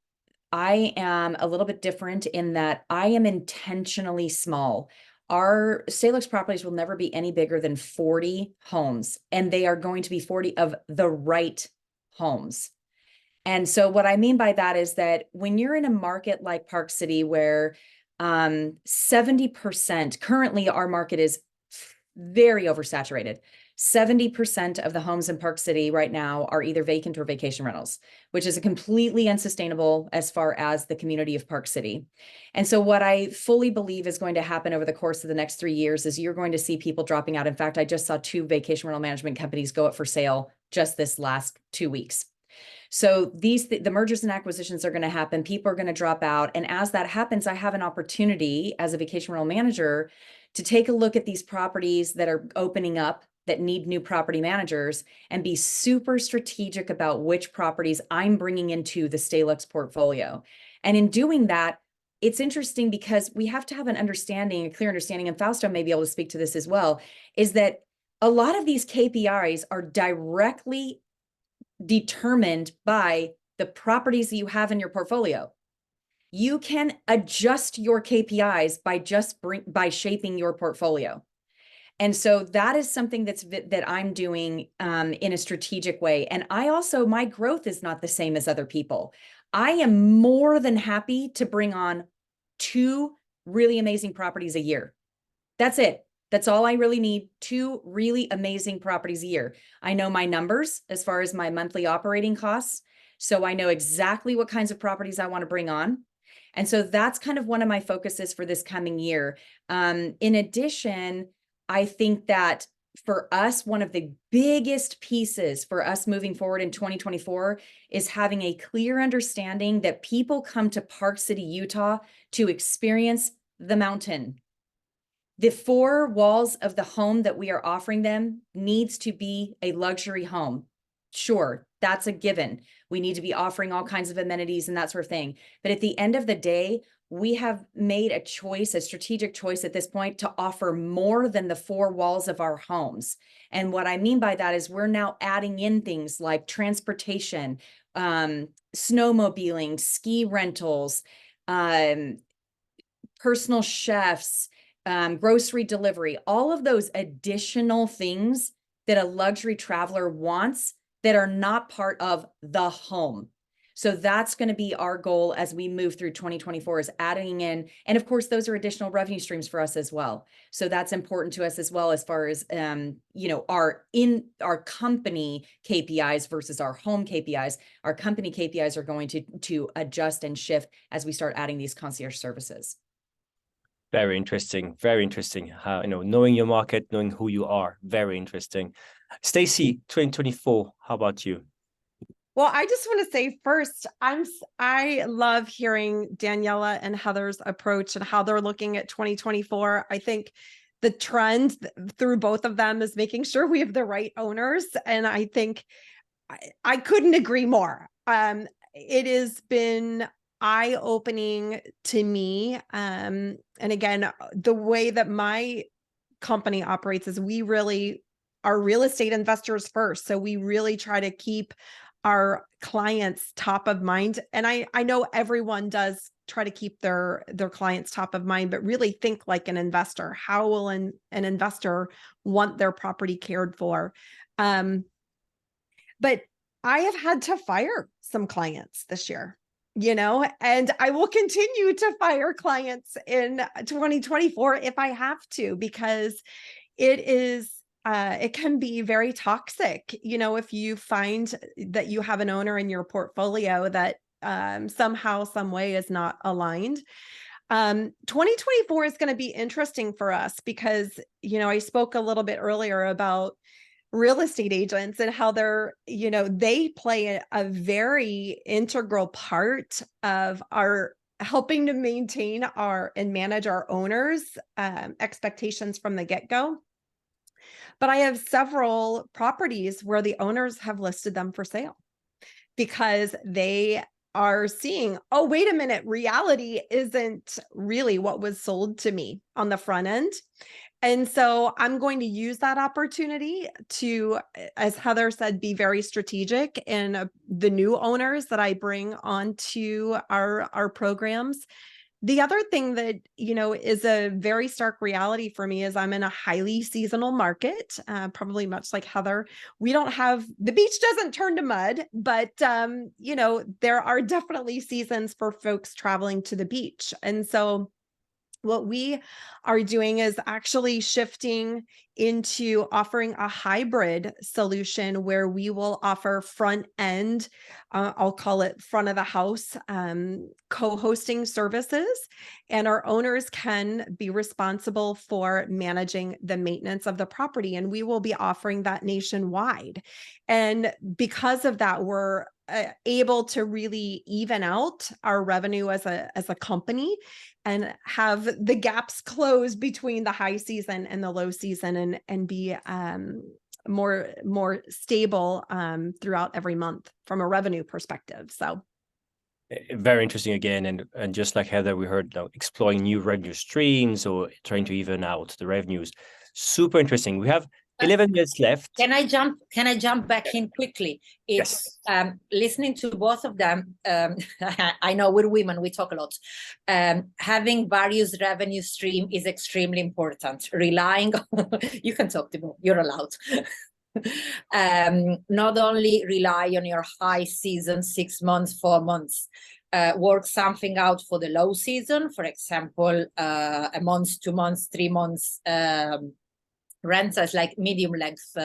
Speaker 5: I am a little bit different in that I am intentionally small. Our StayLuxe properties will never be any bigger than 40 homes, and they are going to be 40 of the right homes. And so what I mean by that is that when you're in a market like Park City, where 70%, currently our market is very oversaturated. 70% of the homes in Park City right now are either vacant or vacation rentals, which is completely unsustainable as far as the community of Park City. And so what I fully believe is going to happen over the course of the next 3 years is you're going to see people dropping out. In fact, I just saw 2 vacation rental management companies go up for sale just this last 2 weeks. So the mergers and acquisitions are going to happen. People are going to drop out. And as that happens, I have an opportunity as a vacation rental manager to take a look at these properties that are opening up that need new property managers and be super strategic about which properties I'm bringing into the StayLuxe portfolio. And in doing that, it's interesting because we have to have an understanding, a clear understanding, and Fausto may be able to speak to this as well, is that a lot of these KPIs are directly determined by the properties that you have in your portfolio. You can adjust your KPIs by shaping your portfolio. And so that is something that I'm doing in a strategic way. And my growth is not the same as other people. I am more than happy to bring on 2 really amazing properties a year. That's it. That's all I really need, 2 really amazing properties a year. I know my numbers as far as my monthly operating costs. So I know exactly what kinds of properties I want to bring on. And so that's kind of one of my focuses for this coming year. In addition, I think that for us, one of the biggest pieces for us moving forward in 2024 is having a clear understanding that people come to Park City, Utah to experience the mountain. The four walls of the home that we are offering them needs to be a luxury home. Sure, that's a given. We need to be offering all kinds of amenities and that sort of thing. But at the end of the day, we have made a choice, a strategic choice at this point, to offer more than the four walls of our homes. And what I mean by that is we're now adding in things like transportation, snowmobiling, ski rentals, personal chefs, grocery delivery, all of those additional things that a luxury traveler wants that are not part of the home. So that's going to be our goal as we move through 2024, is adding in, and of course, those are additional revenue streams for us as well. So that's important to us as well, as far as, our company KPIs versus our home KPIs. Our company KPIs are going to adjust and shift as we start adding these concierge services.
Speaker 1: Very interesting. Very interesting. How, knowing your market, knowing who you are. Very interesting. Stacy, 2024, how about you?
Speaker 2: Well, I just want to say first, I love hearing Daniela and Heather's approach and how they're looking at 2024. I think the trend through both of them is making sure we have the right owners. And I think I couldn't agree more. It has been eye-opening to me. And again, the way that my company operates is we really are real estate investors first. So we really try to keep our clients top of mind. And I know everyone does try to keep their clients top of mind, but really think like an investor. How will an investor want their property cared for? But I have had to fire some clients this year, and I will continue to fire clients in 2024 if I have to, because it can be very toxic, if you find that you have an owner in your portfolio that somehow, some way is not aligned. 2024 is going to be interesting for us because, I spoke a little bit earlier about real estate agents and how they play a very integral part of our helping to maintain and manage our owners' expectations from the get-go. But I have several properties where the owners have listed them for sale because they are seeing, oh, wait a minute, reality isn't really what was sold to me on the front end. And so I'm going to use that opportunity to, as Heather said, be very strategic in the new owners that I bring onto our programs. The other thing that, is a very stark reality for me is I'm in a highly seasonal market, probably much like Heather. The beach doesn't turn to mud, but, there are definitely seasons for folks traveling to the beach. And so what we are doing is actually shifting into offering a hybrid solution where we will offer front end, I'll call it front of the house, co-hosting services. And our owners can be responsible for managing the maintenance of the property. And we will be offering that nationwide. And because of that, we're able to really even out our revenue as a company and have the gaps close between the high season and the low season and be more stable throughout every month from a revenue perspective. So
Speaker 1: very interesting again, and just like Heather, we heard exploring new revenue streams or trying to even out the revenues. Super interesting. We have 11 minutes left.
Speaker 3: Can I jump back in quickly? It's yes. Listening to both of them. I know we're women, we talk a lot. Having various revenue stream is extremely important. Relying on, you can talk, Thibault, you're allowed. Not only rely on your high season, 6 months, 4 months, work something out for the low season. For example, a month, 2 months, 3 months, rentals like medium length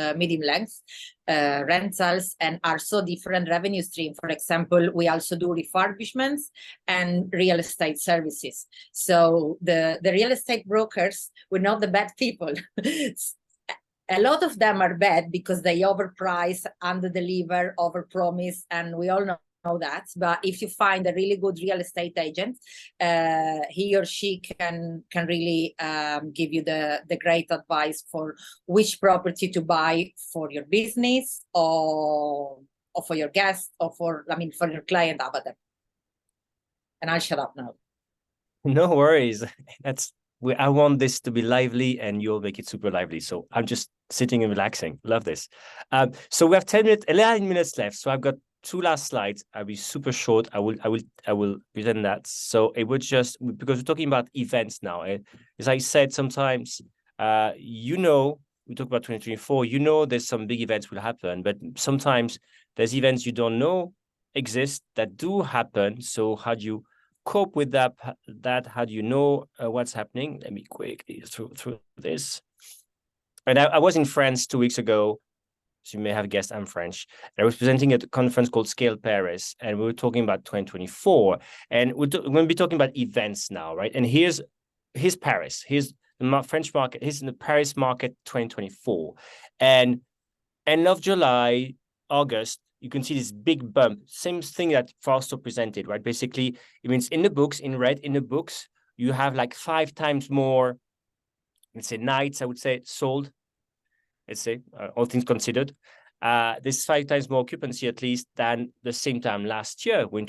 Speaker 3: rentals, and are so different revenue stream. For example, we also do refurbishments and real estate services. So the real estate brokers, we're not the bad people. A lot of them are bad because they overprice, underdeliver, overpromise, and we all know that. But if you find a really good real estate agent, he or she can really give you the great advice for which property to buy for your business or for your guests or for your client avatar. And I'll shut up now.
Speaker 1: No worries. I want this to be lively, and you'll make it super lively. So I'm just sitting and relaxing. Love this. So we have 11 minutes left. So I've got 2 last slides. I'll be super short. I will present that. So it would just, because we're talking about events now. As I said, sometimes, we talk about 2024, there's some big events will happen, but sometimes there's events you don't know exist that do happen. So how do you cope with that? How do you know what's happening? Let me quickly through this. And I was in France 2 weeks ago. So you may have guessed I'm French. I was presenting at a conference called Scale Paris, and we were talking about 2024. And we're going to be talking about events now, right? And here's Paris. Here's the French market. Here's in the Paris market 2024. And end of July, August, you can see this big bump. Same thing that Fausto presented, right? Basically, it means in the books, in red, in the books, you have like 5 times more, let's say, nights, I would say, sold. Let's say, all things considered, there's 5 times more occupancy at least than the same time last year. We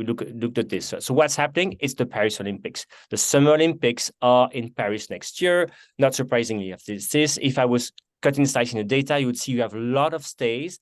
Speaker 1: looked at this. So what's happening? It's the Paris Olympics. The Summer Olympics are in Paris next year. Not surprisingly, after this, if I was cutting slice in the data, you would see you have a lot of stays.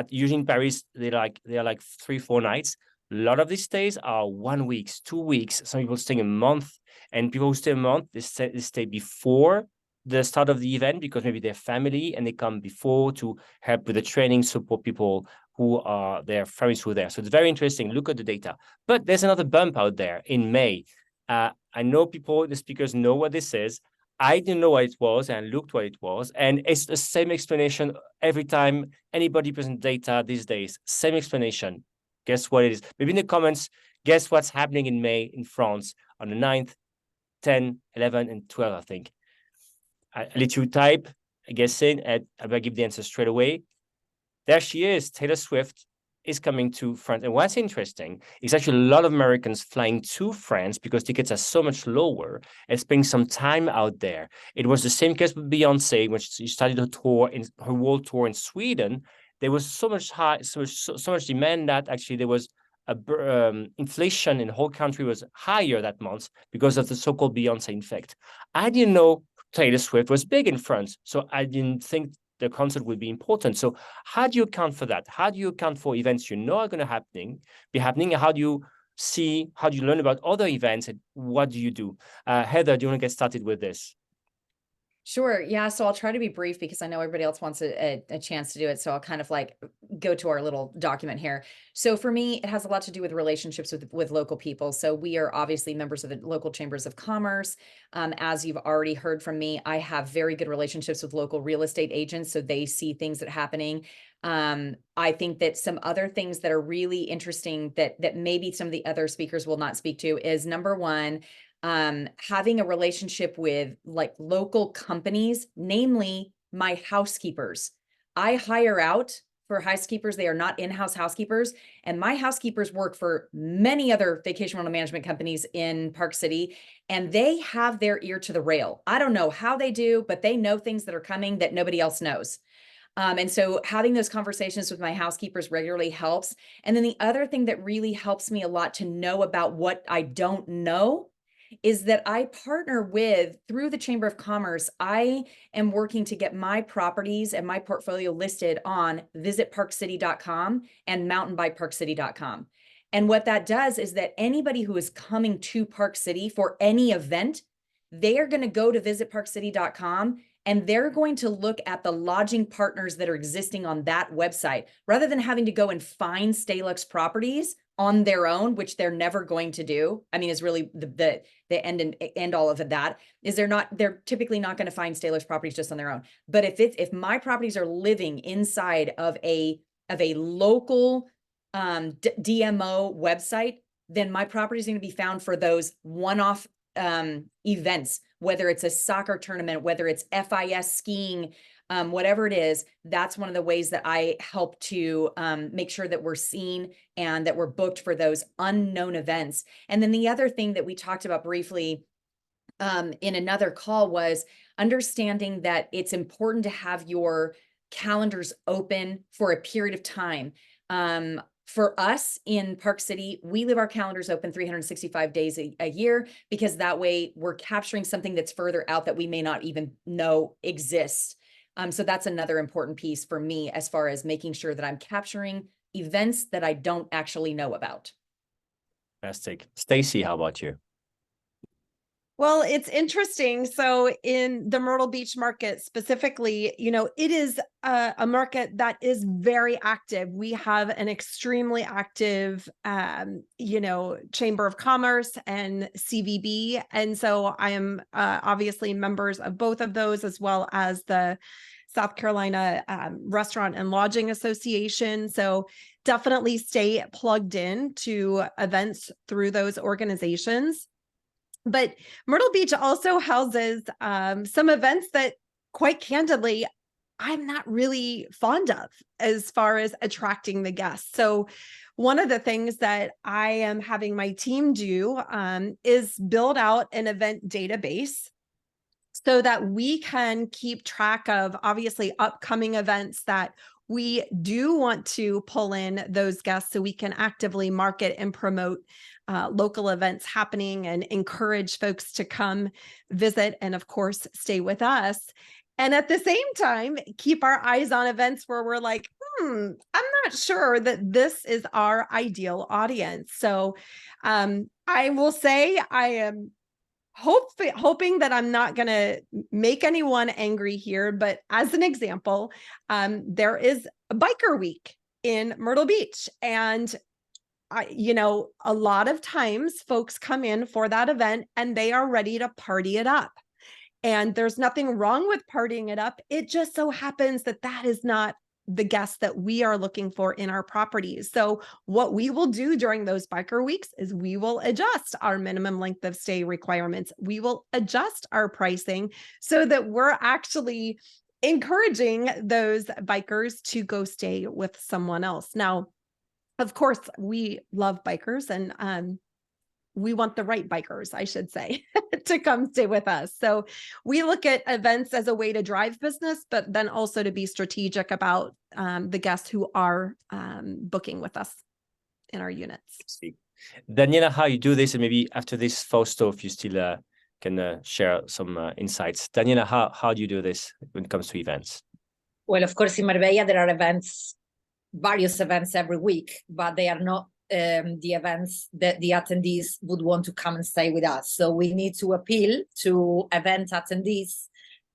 Speaker 1: Usually in Paris, they're like 3-4 nights. A lot of these stays are 1 week, 2 weeks. Some people staying a month, and people who stay a month, they stay before the start of the event because maybe they're family and they come before to help with the training, support people who are their families who are there. So it's very interesting. Look at the data. But there's another bump out there in May. I know the speakers know what this is. I didn't know what it was, and I looked what it was. And it's the same explanation every time anybody presents data these days. Same explanation. Guess what it is? Maybe in the comments, guess what's happening in May in France on the 9th, 10, 11, and 12, I think. I'll let you type, guessing, and I will give the answer straight away. There she is. Taylor Swift is coming to France. And what's interesting is actually a lot of Americans flying to France because tickets are so much lower and spending some time out there. It was the same case with Beyonce when she started her world tour in Sweden. There was so much demand that actually there was inflation in the whole country was higher that month because of the so-called Beyonce effect. I didn't know Taylor Swift was big in France, so I didn't think the concert would be important. So how do you account for that? How do you account for events you know are going to be happening? How do you learn about other events, and what do you do? Heather, do you want to get started with this?
Speaker 5: Sure. Yeah. So I'll try to be brief because I know everybody else wants a chance to do it. So I'll kind of like go to our little document here. So for me, it has a lot to do with relationships with local people. So we are obviously members of the local chambers of commerce. As you've already heard from me, I have very good relationships with local real estate agents. So they see things that are happening. I think that some other things that are really interesting that maybe some of the other speakers will not speak to is, number one, having a relationship with like local companies, namely my housekeepers. I hire out for housekeepers. They are not in-house housekeepers, and my housekeepers work for many other vacation rental management companies in Park City, and they have their ear to the rail. I don't know how they do, but they know things that are coming that nobody else knows. And so having those conversations with my housekeepers regularly helps. And then the other thing that really helps me a lot to know about what I don't know is that I partner through the Chamber of Commerce, I am working to get my properties and my portfolio listed on visitparkcity.com and mountainbikeparkcity.com. And what that does is that anybody who is coming to Park City for any event, they are going to go to visitparkcity.com and they're going to look at the lodging partners that are existing on that website, rather than having to go and find StayLuxe properties on their own, which they're never going to do. I mean, is really the end all of that is they're typically not going to find StayLuxe properties just on their own. But if my properties are living inside of a local DMO website, then my property is going to be found for those one-off events, whether it's a soccer tournament, whether it's FIS skiing whatever it is, that's one of the ways that I help to make sure that we're seen and that we're booked for those unknown events. And then the other thing that we talked about briefly in another call was understanding that it's important to have your calendars open for a period of time. For us in Park City, we leave our calendars open 365 days a year, because that way we're capturing something that's further out that we may not even know exists. So that's another important piece for me as far as making sure that I'm capturing events that I don't actually know about.
Speaker 1: Fantastic. Stacy, how about you?
Speaker 2: Well, it's interesting. So in the Myrtle Beach market specifically, it is a market that is very active. We have an extremely active, Chamber of Commerce and CVB. And so I am obviously members of both of those, as well as the South Carolina Restaurant and Lodging Association. So definitely stay plugged in to events through those organizations. But Myrtle Beach also houses some events that, quite candidly, I'm not really fond of as far as attracting the guests. So one of the things that I am having my team do is build out an event database so that we can keep track of, obviously, upcoming events that we do want to pull in those guests, so we can actively market and promote local events happening and encourage folks to come visit and, of course, stay with us. And at the same time, keep our eyes on events where we're like, I'm not sure that this is our ideal audience. So I will say I am hoping that I'm not going to make anyone angry here, but as an example, there is a biker week in Myrtle Beach, and a lot of times folks come in for that event and they are ready to party it up. And there's nothing wrong with partying it up. It just so happens that that is not the guests that we are looking for in our properties. So what we will do during those biker weeks is we will adjust our minimum length of stay requirements. We will adjust our pricing so that we're actually encouraging those bikers to go stay with someone else. Now, of course, we love bikers, and we want the right bikers, I should say, to come stay with us. So we look at events as a way to drive business, but then also to be strategic about the guests who are booking with us in our units.
Speaker 1: Daniela, how you do this, and maybe after this, Fausto, if you still can share some insights. Daniela, how do you do this when it comes to events?
Speaker 3: Well, of course, in Marbella, there are various events every week, but they are not the events that the attendees would want to come and stay with us. So we need to appeal to event attendees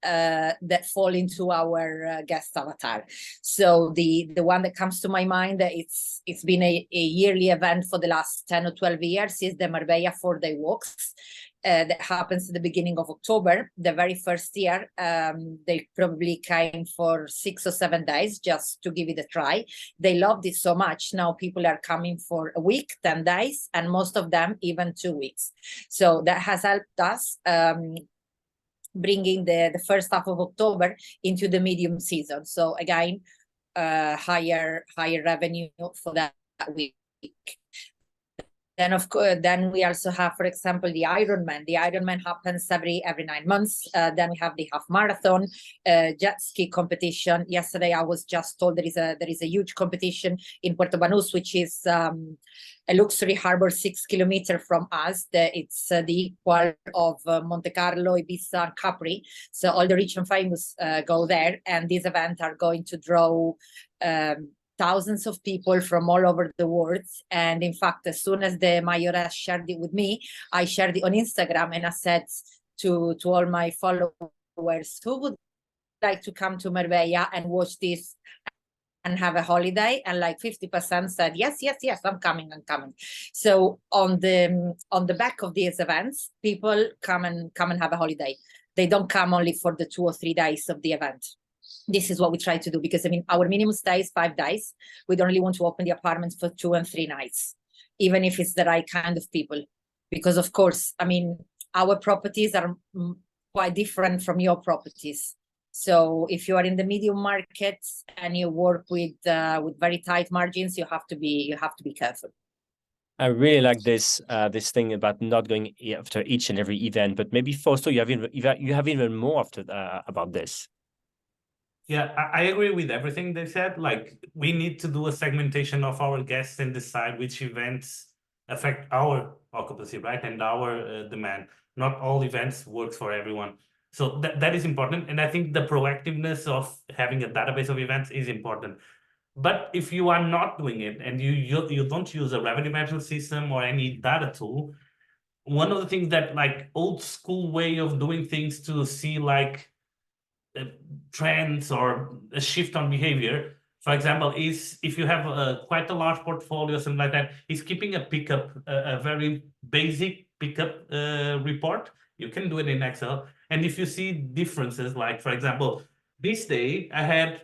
Speaker 3: that fall into our guest avatar. So the one that comes to my mind, it's been a yearly event for the last 10 or 12 years, is the Marbella 4-day walks. That happens at the beginning of October. The very first year, they probably came for 6 or 7 days just to give it a try. They loved it so much. Now people are coming for a week, 10 days, and most of them even 2 weeks. So that has helped us bringing the first half of October into the medium season. So again, higher revenue for that week. Then, of course, then we also have, for example, the Ironman. The Ironman happens every 9 months. Then we have the half marathon, jet ski competition. Yesterday, I was just told there is a huge competition in Puerto Banús, which is a luxury harbor 6 kilometers from us. It's the equal of Monte Carlo, Ibiza, and Capri. So all the rich and famous go there, and these events are going to draw thousands of people from all over the world. And in fact, as soon as the Mayoress shared it with me, I shared it on Instagram, and I said to all my followers, who would like to come to Marbella and watch this and have a holiday? And like 50% said, yes, I'm coming. So on the back of these events, people come and have a holiday. They don't come only for the 2 or 3 days of the event. This is what we try to do, because our minimum stay is 5 days. We don't really want to open the apartments for 2 and 3 nights, even if it's the right kind of people. Because of course, our properties are quite different from your properties. So if you are in the medium markets and you work with very tight margins, you have to be careful.
Speaker 1: I really like this thing about not going after each and every event, but maybe Fausto, you have even more after about this.
Speaker 4: Yeah, I agree with everything they said. Like, we need to do a segmentation of our guests and decide which events affect our occupancy, right? And our demand. Not all events works for everyone. So that is important. And I think the proactiveness of having a database of events is important. But if you are not doing it and you don't use a revenue management system or any data tool, one of the things that, like, old school way of doing things to see like trends or a shift on behavior, for example, is if you have quite a large portfolio, something like that, is keeping a pickup, a very basic pickup report. You can do it in Excel. And if you see differences, like, for example, this day I had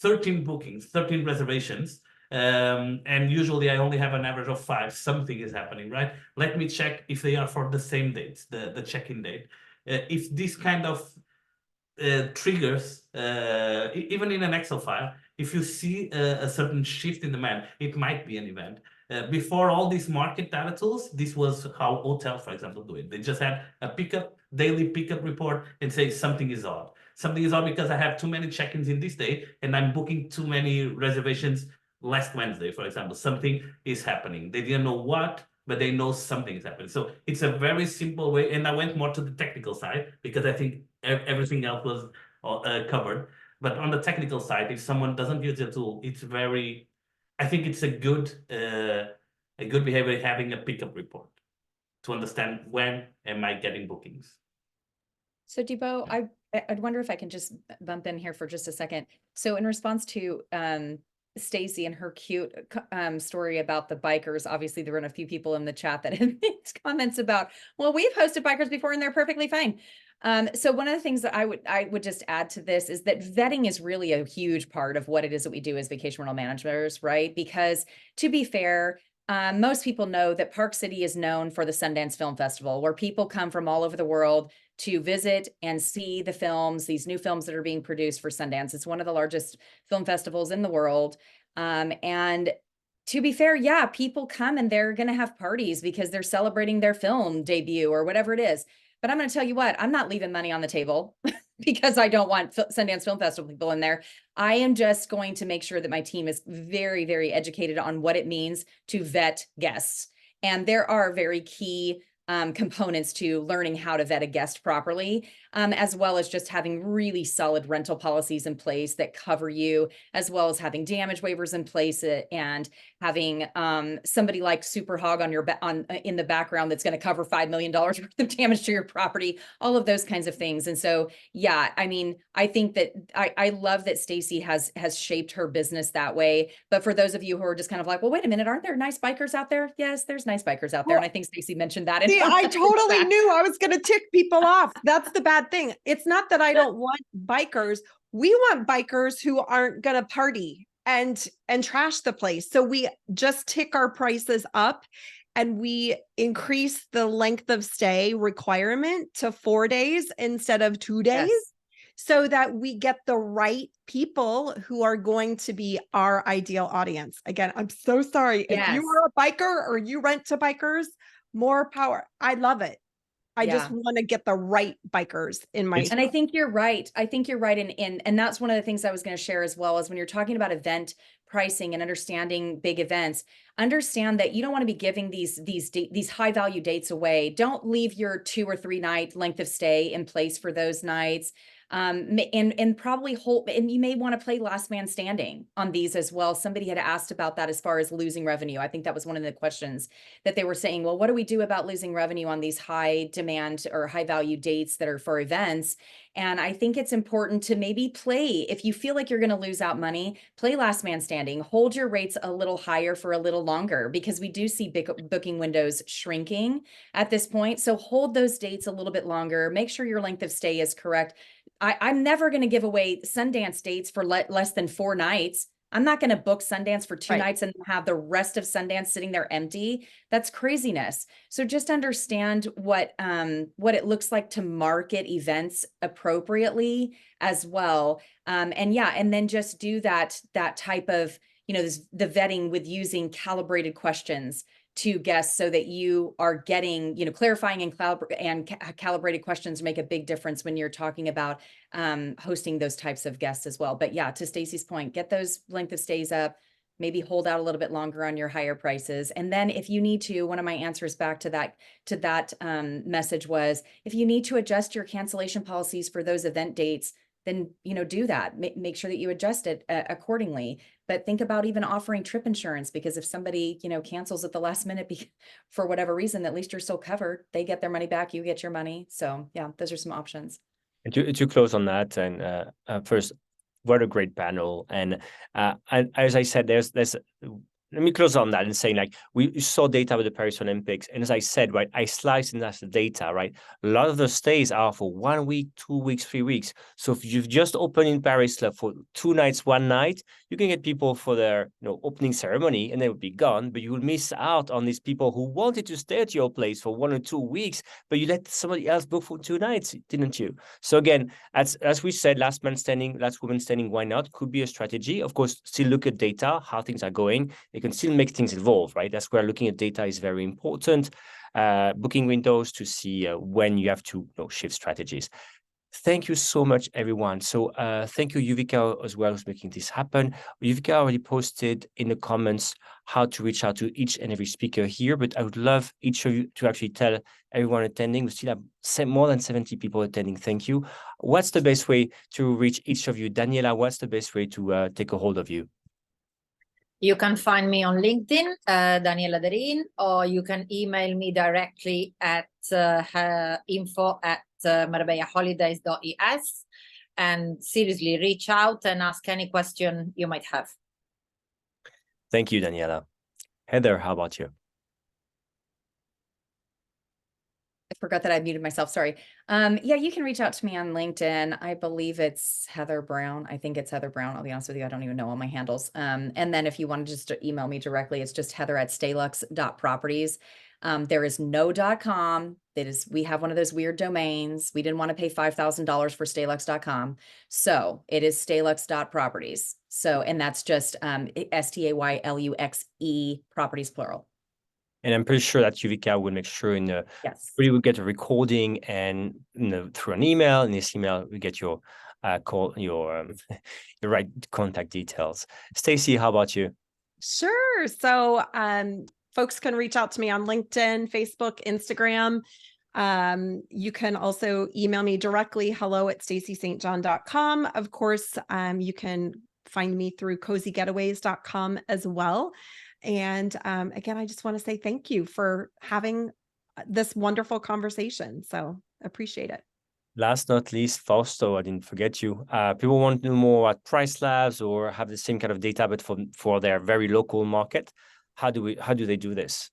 Speaker 4: 13 bookings, 13 reservations. And usually I only have an average of 5. Something is happening, right? Let me check if they are for the same dates, the check-in date. If this kind of triggers, even in an Excel file, if you see a certain shift in demand, it might be an event. Before all these market data tools, this was how hotels, for example, do it. They just had a daily pickup report and say something is odd. Something is odd because I have too many check-ins in this day and I'm booking too many reservations last Wednesday, for example. Something is happening. They didn't know what, but they know something is happening. So it's a very simple way. And I went more to the technical side because I think everything else was covered. But on the technical side, if someone doesn't use the tool, I think it's a good behavior having a pickup report to understand when am I getting bookings.
Speaker 5: So Thibault, I'd wonder if I can just bump in here for just a second. So in response to Stacy and her cute story about the bikers, obviously there were a few people in the chat that had made comments about, well, we've hosted bikers before and they're perfectly fine. So one of the things that I would just add to this is that vetting is really a huge part of what it is that we do as vacation rental managers, right? Because to be fair, most people know that Park City is known for the Sundance Film Festival, where people come from all over the world to visit and see the films, these new films that are being produced for Sundance. It's one of the largest film festivals in the world. And to be fair, yeah, people come and they're going to have parties because they're celebrating their film debut or whatever it is. But I'm going to tell you what, I'm not leaving money on the table because I don't want Sundance Film Festival people in there. I am just going to make sure that my team is very, very educated on what it means to vet guests. And there are very key components to learning how to vet a guest properly, as well as just having really solid rental policies in place that cover you, as well as having damage waivers in place and having somebody like Super Hog on your in the background that's going to cover $5 million worth of damage to your property, all of those kinds of things. And so, yeah, I mean, I think that I love that Stacy has shaped her business that way. But for those of you who are just kind of like, well, wait a minute, aren't there nice bikers out there? Yes, there's nice bikers out there. And I think Stacy mentioned that.
Speaker 2: See, I totally knew I was going to tick people off. That's the bad thing. It's not that I don't want bikers. We want bikers who aren't going to party and trash the place. So we just tick our prices up and we increase the length of stay requirement to 4 days instead of 2 days.
Speaker 5: Yes.
Speaker 2: So that we get the right people who are going to be our ideal audience. Again, I'm so sorry.
Speaker 5: Yes.
Speaker 2: If you are a biker or you rent to bikers, more power. I love it. I just want to get the right bikers in my.
Speaker 5: And I think you're right. I think you're right. And that's one of the things I was going to share as well, is when you're talking about event pricing and understanding big events, understand that you don't want to be giving these high value dates away. Don't leave your 2 or 3 night length of stay in place for those nights. And probably and you may want to play last man standing on these as well. Somebody had asked about that as far as losing revenue. I think that was one of the questions that they were saying, well, what do we do about losing revenue on these high demand or high value dates that are for events? And I think it's important to maybe play, if you feel like you're going to lose out money, play last man standing, hold your rates a little higher for a little longer, because we do see booking windows shrinking at this point. So hold those dates a little bit longer, make sure your length of stay is correct. I'm never going to give away Sundance dates for less than 4 nights. I'm not going to book Sundance for 2
Speaker 2: Right.
Speaker 5: nights and have the rest of Sundance sitting there empty. That's craziness. So just understand what it looks like to market events appropriately as well. And yeah, and then just do that type of, the vetting with using calibrated questions to guests so that you are getting, clarifying and calibrated questions make a big difference when you're talking about hosting those types of guests as well. But yeah, to Stacy's point, get those length of stays up, maybe hold out a little bit longer on your higher prices. And then if you need to, one of my answers back to that message was, if you need to adjust your cancellation policies for those event dates, then, do that. Make sure that you adjust it accordingly. But think about even offering trip insurance, because if somebody, cancels at the last minute for whatever reason, at least you're still covered. They get their money back, you get your money. So yeah, those are some options.
Speaker 1: And to close on that, and first, what a great panel. And as I said, there's let me close on that and saying, like, we saw data with the Paris Olympics. And as I said, right, I sliced and that's the data, right? A lot of the stays are for 1 week, 2 weeks, 3 weeks. So if you've just opened in Paris for 2 nights, 1 night, you can get people for their opening ceremony and they would be gone, but you will miss out on these people who wanted to stay at your place for 1 or 2 weeks, but you let somebody else book for 2 nights, didn't you? So again, as we said, last man standing, last woman standing, why not? Could be a strategy. Of course, still look at data, how things are going. You can still make things evolve, right? That's where looking at data is very important. Booking windows to see when you have to shift strategies. Thank you so much, everyone. So thank you, Yuvika, as well, who's making this happen. Yuvika already posted in the comments how to reach out to each and every speaker here, but I would love each of you to actually tell everyone attending. We still have more than 70 people attending. Thank you. What's the best way to reach each of you? Daniela, what's the best way to take a hold of you?
Speaker 3: You can find me on LinkedIn, Daniela Derin, or you can email me directly at info@marbellaholidays.es, and seriously reach out and ask any question you might have.
Speaker 1: Thank you, Daniela. Heather, how about you?
Speaker 5: I forgot that I muted myself. Sorry. Yeah, you can reach out to me on LinkedIn. I believe it's Heather Brown. I think it's Heather Brown. I'll be honest with you. I don't even know all my handles. And then if you want to just email me directly, it's just heather@stayluxe.properties. There is no .com. We have one of those weird domains. We didn't want to pay $5,000 for StayLuxe.com. So it is StayLuxe.properties. So, and that's just STAYLUXE properties plural.
Speaker 1: And I'm pretty sure that Yuvika will make sure
Speaker 5: yes,
Speaker 1: we will get a recording and through an email. In this email, we get your call, your right contact details. Stacy, how about you?
Speaker 2: Sure. So folks can reach out to me on LinkedIn, Facebook, Instagram. You can also email me directly, hello@stacystjohn.com. Of course, you can find me through CozyGetaways.com as well. And again, I just want to say thank you for having this wonderful conversation. So appreciate it.
Speaker 1: Last not least, Fausto, I didn't forget you. People want to know more about PriceLabs or have the same kind of data, but for their very local market. How do they do this?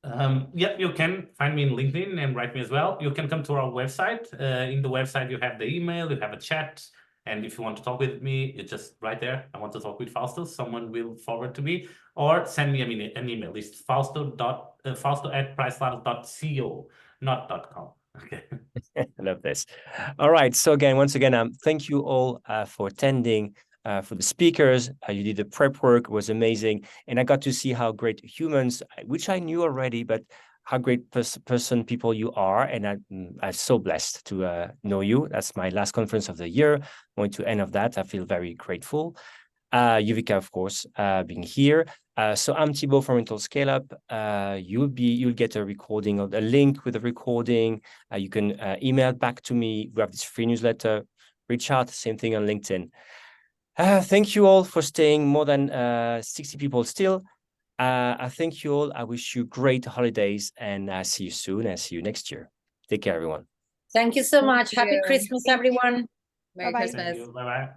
Speaker 4: Yeah, you can find me in LinkedIn and write me as well. You can come to our website. In the website, you have the email, you have a chat. And if you want to talk with me, it's just right there. I want to talk with Fausto. Someone will forward to me or send me an email. It's fausto@pricelabs.co, not .com. Okay.
Speaker 1: I love this. All right. So again, once again, thank you all for attending. For the speakers, you did the prep work, it was amazing. And I got to see how great humans, which I knew already, but how great people you are. And I'm so blessed to know you. That's my last conference of the year. Going to end of that, I feel very grateful. Yuvika, of course, being here. So I'm Thibault from Rental Scale Up. You'll get a recording of a link with a recording. You can email back to me. We have this free newsletter. Reach out. Same thing on LinkedIn. Thank you all for staying. More than 60 people still. I thank you all. I wish you great holidays and see you soon and see you next year. Take care, everyone.
Speaker 3: Thank you so much. Happy Christmas, everyone.
Speaker 5: Merry
Speaker 2: Bye-bye.
Speaker 5: Christmas.
Speaker 4: Bye-bye.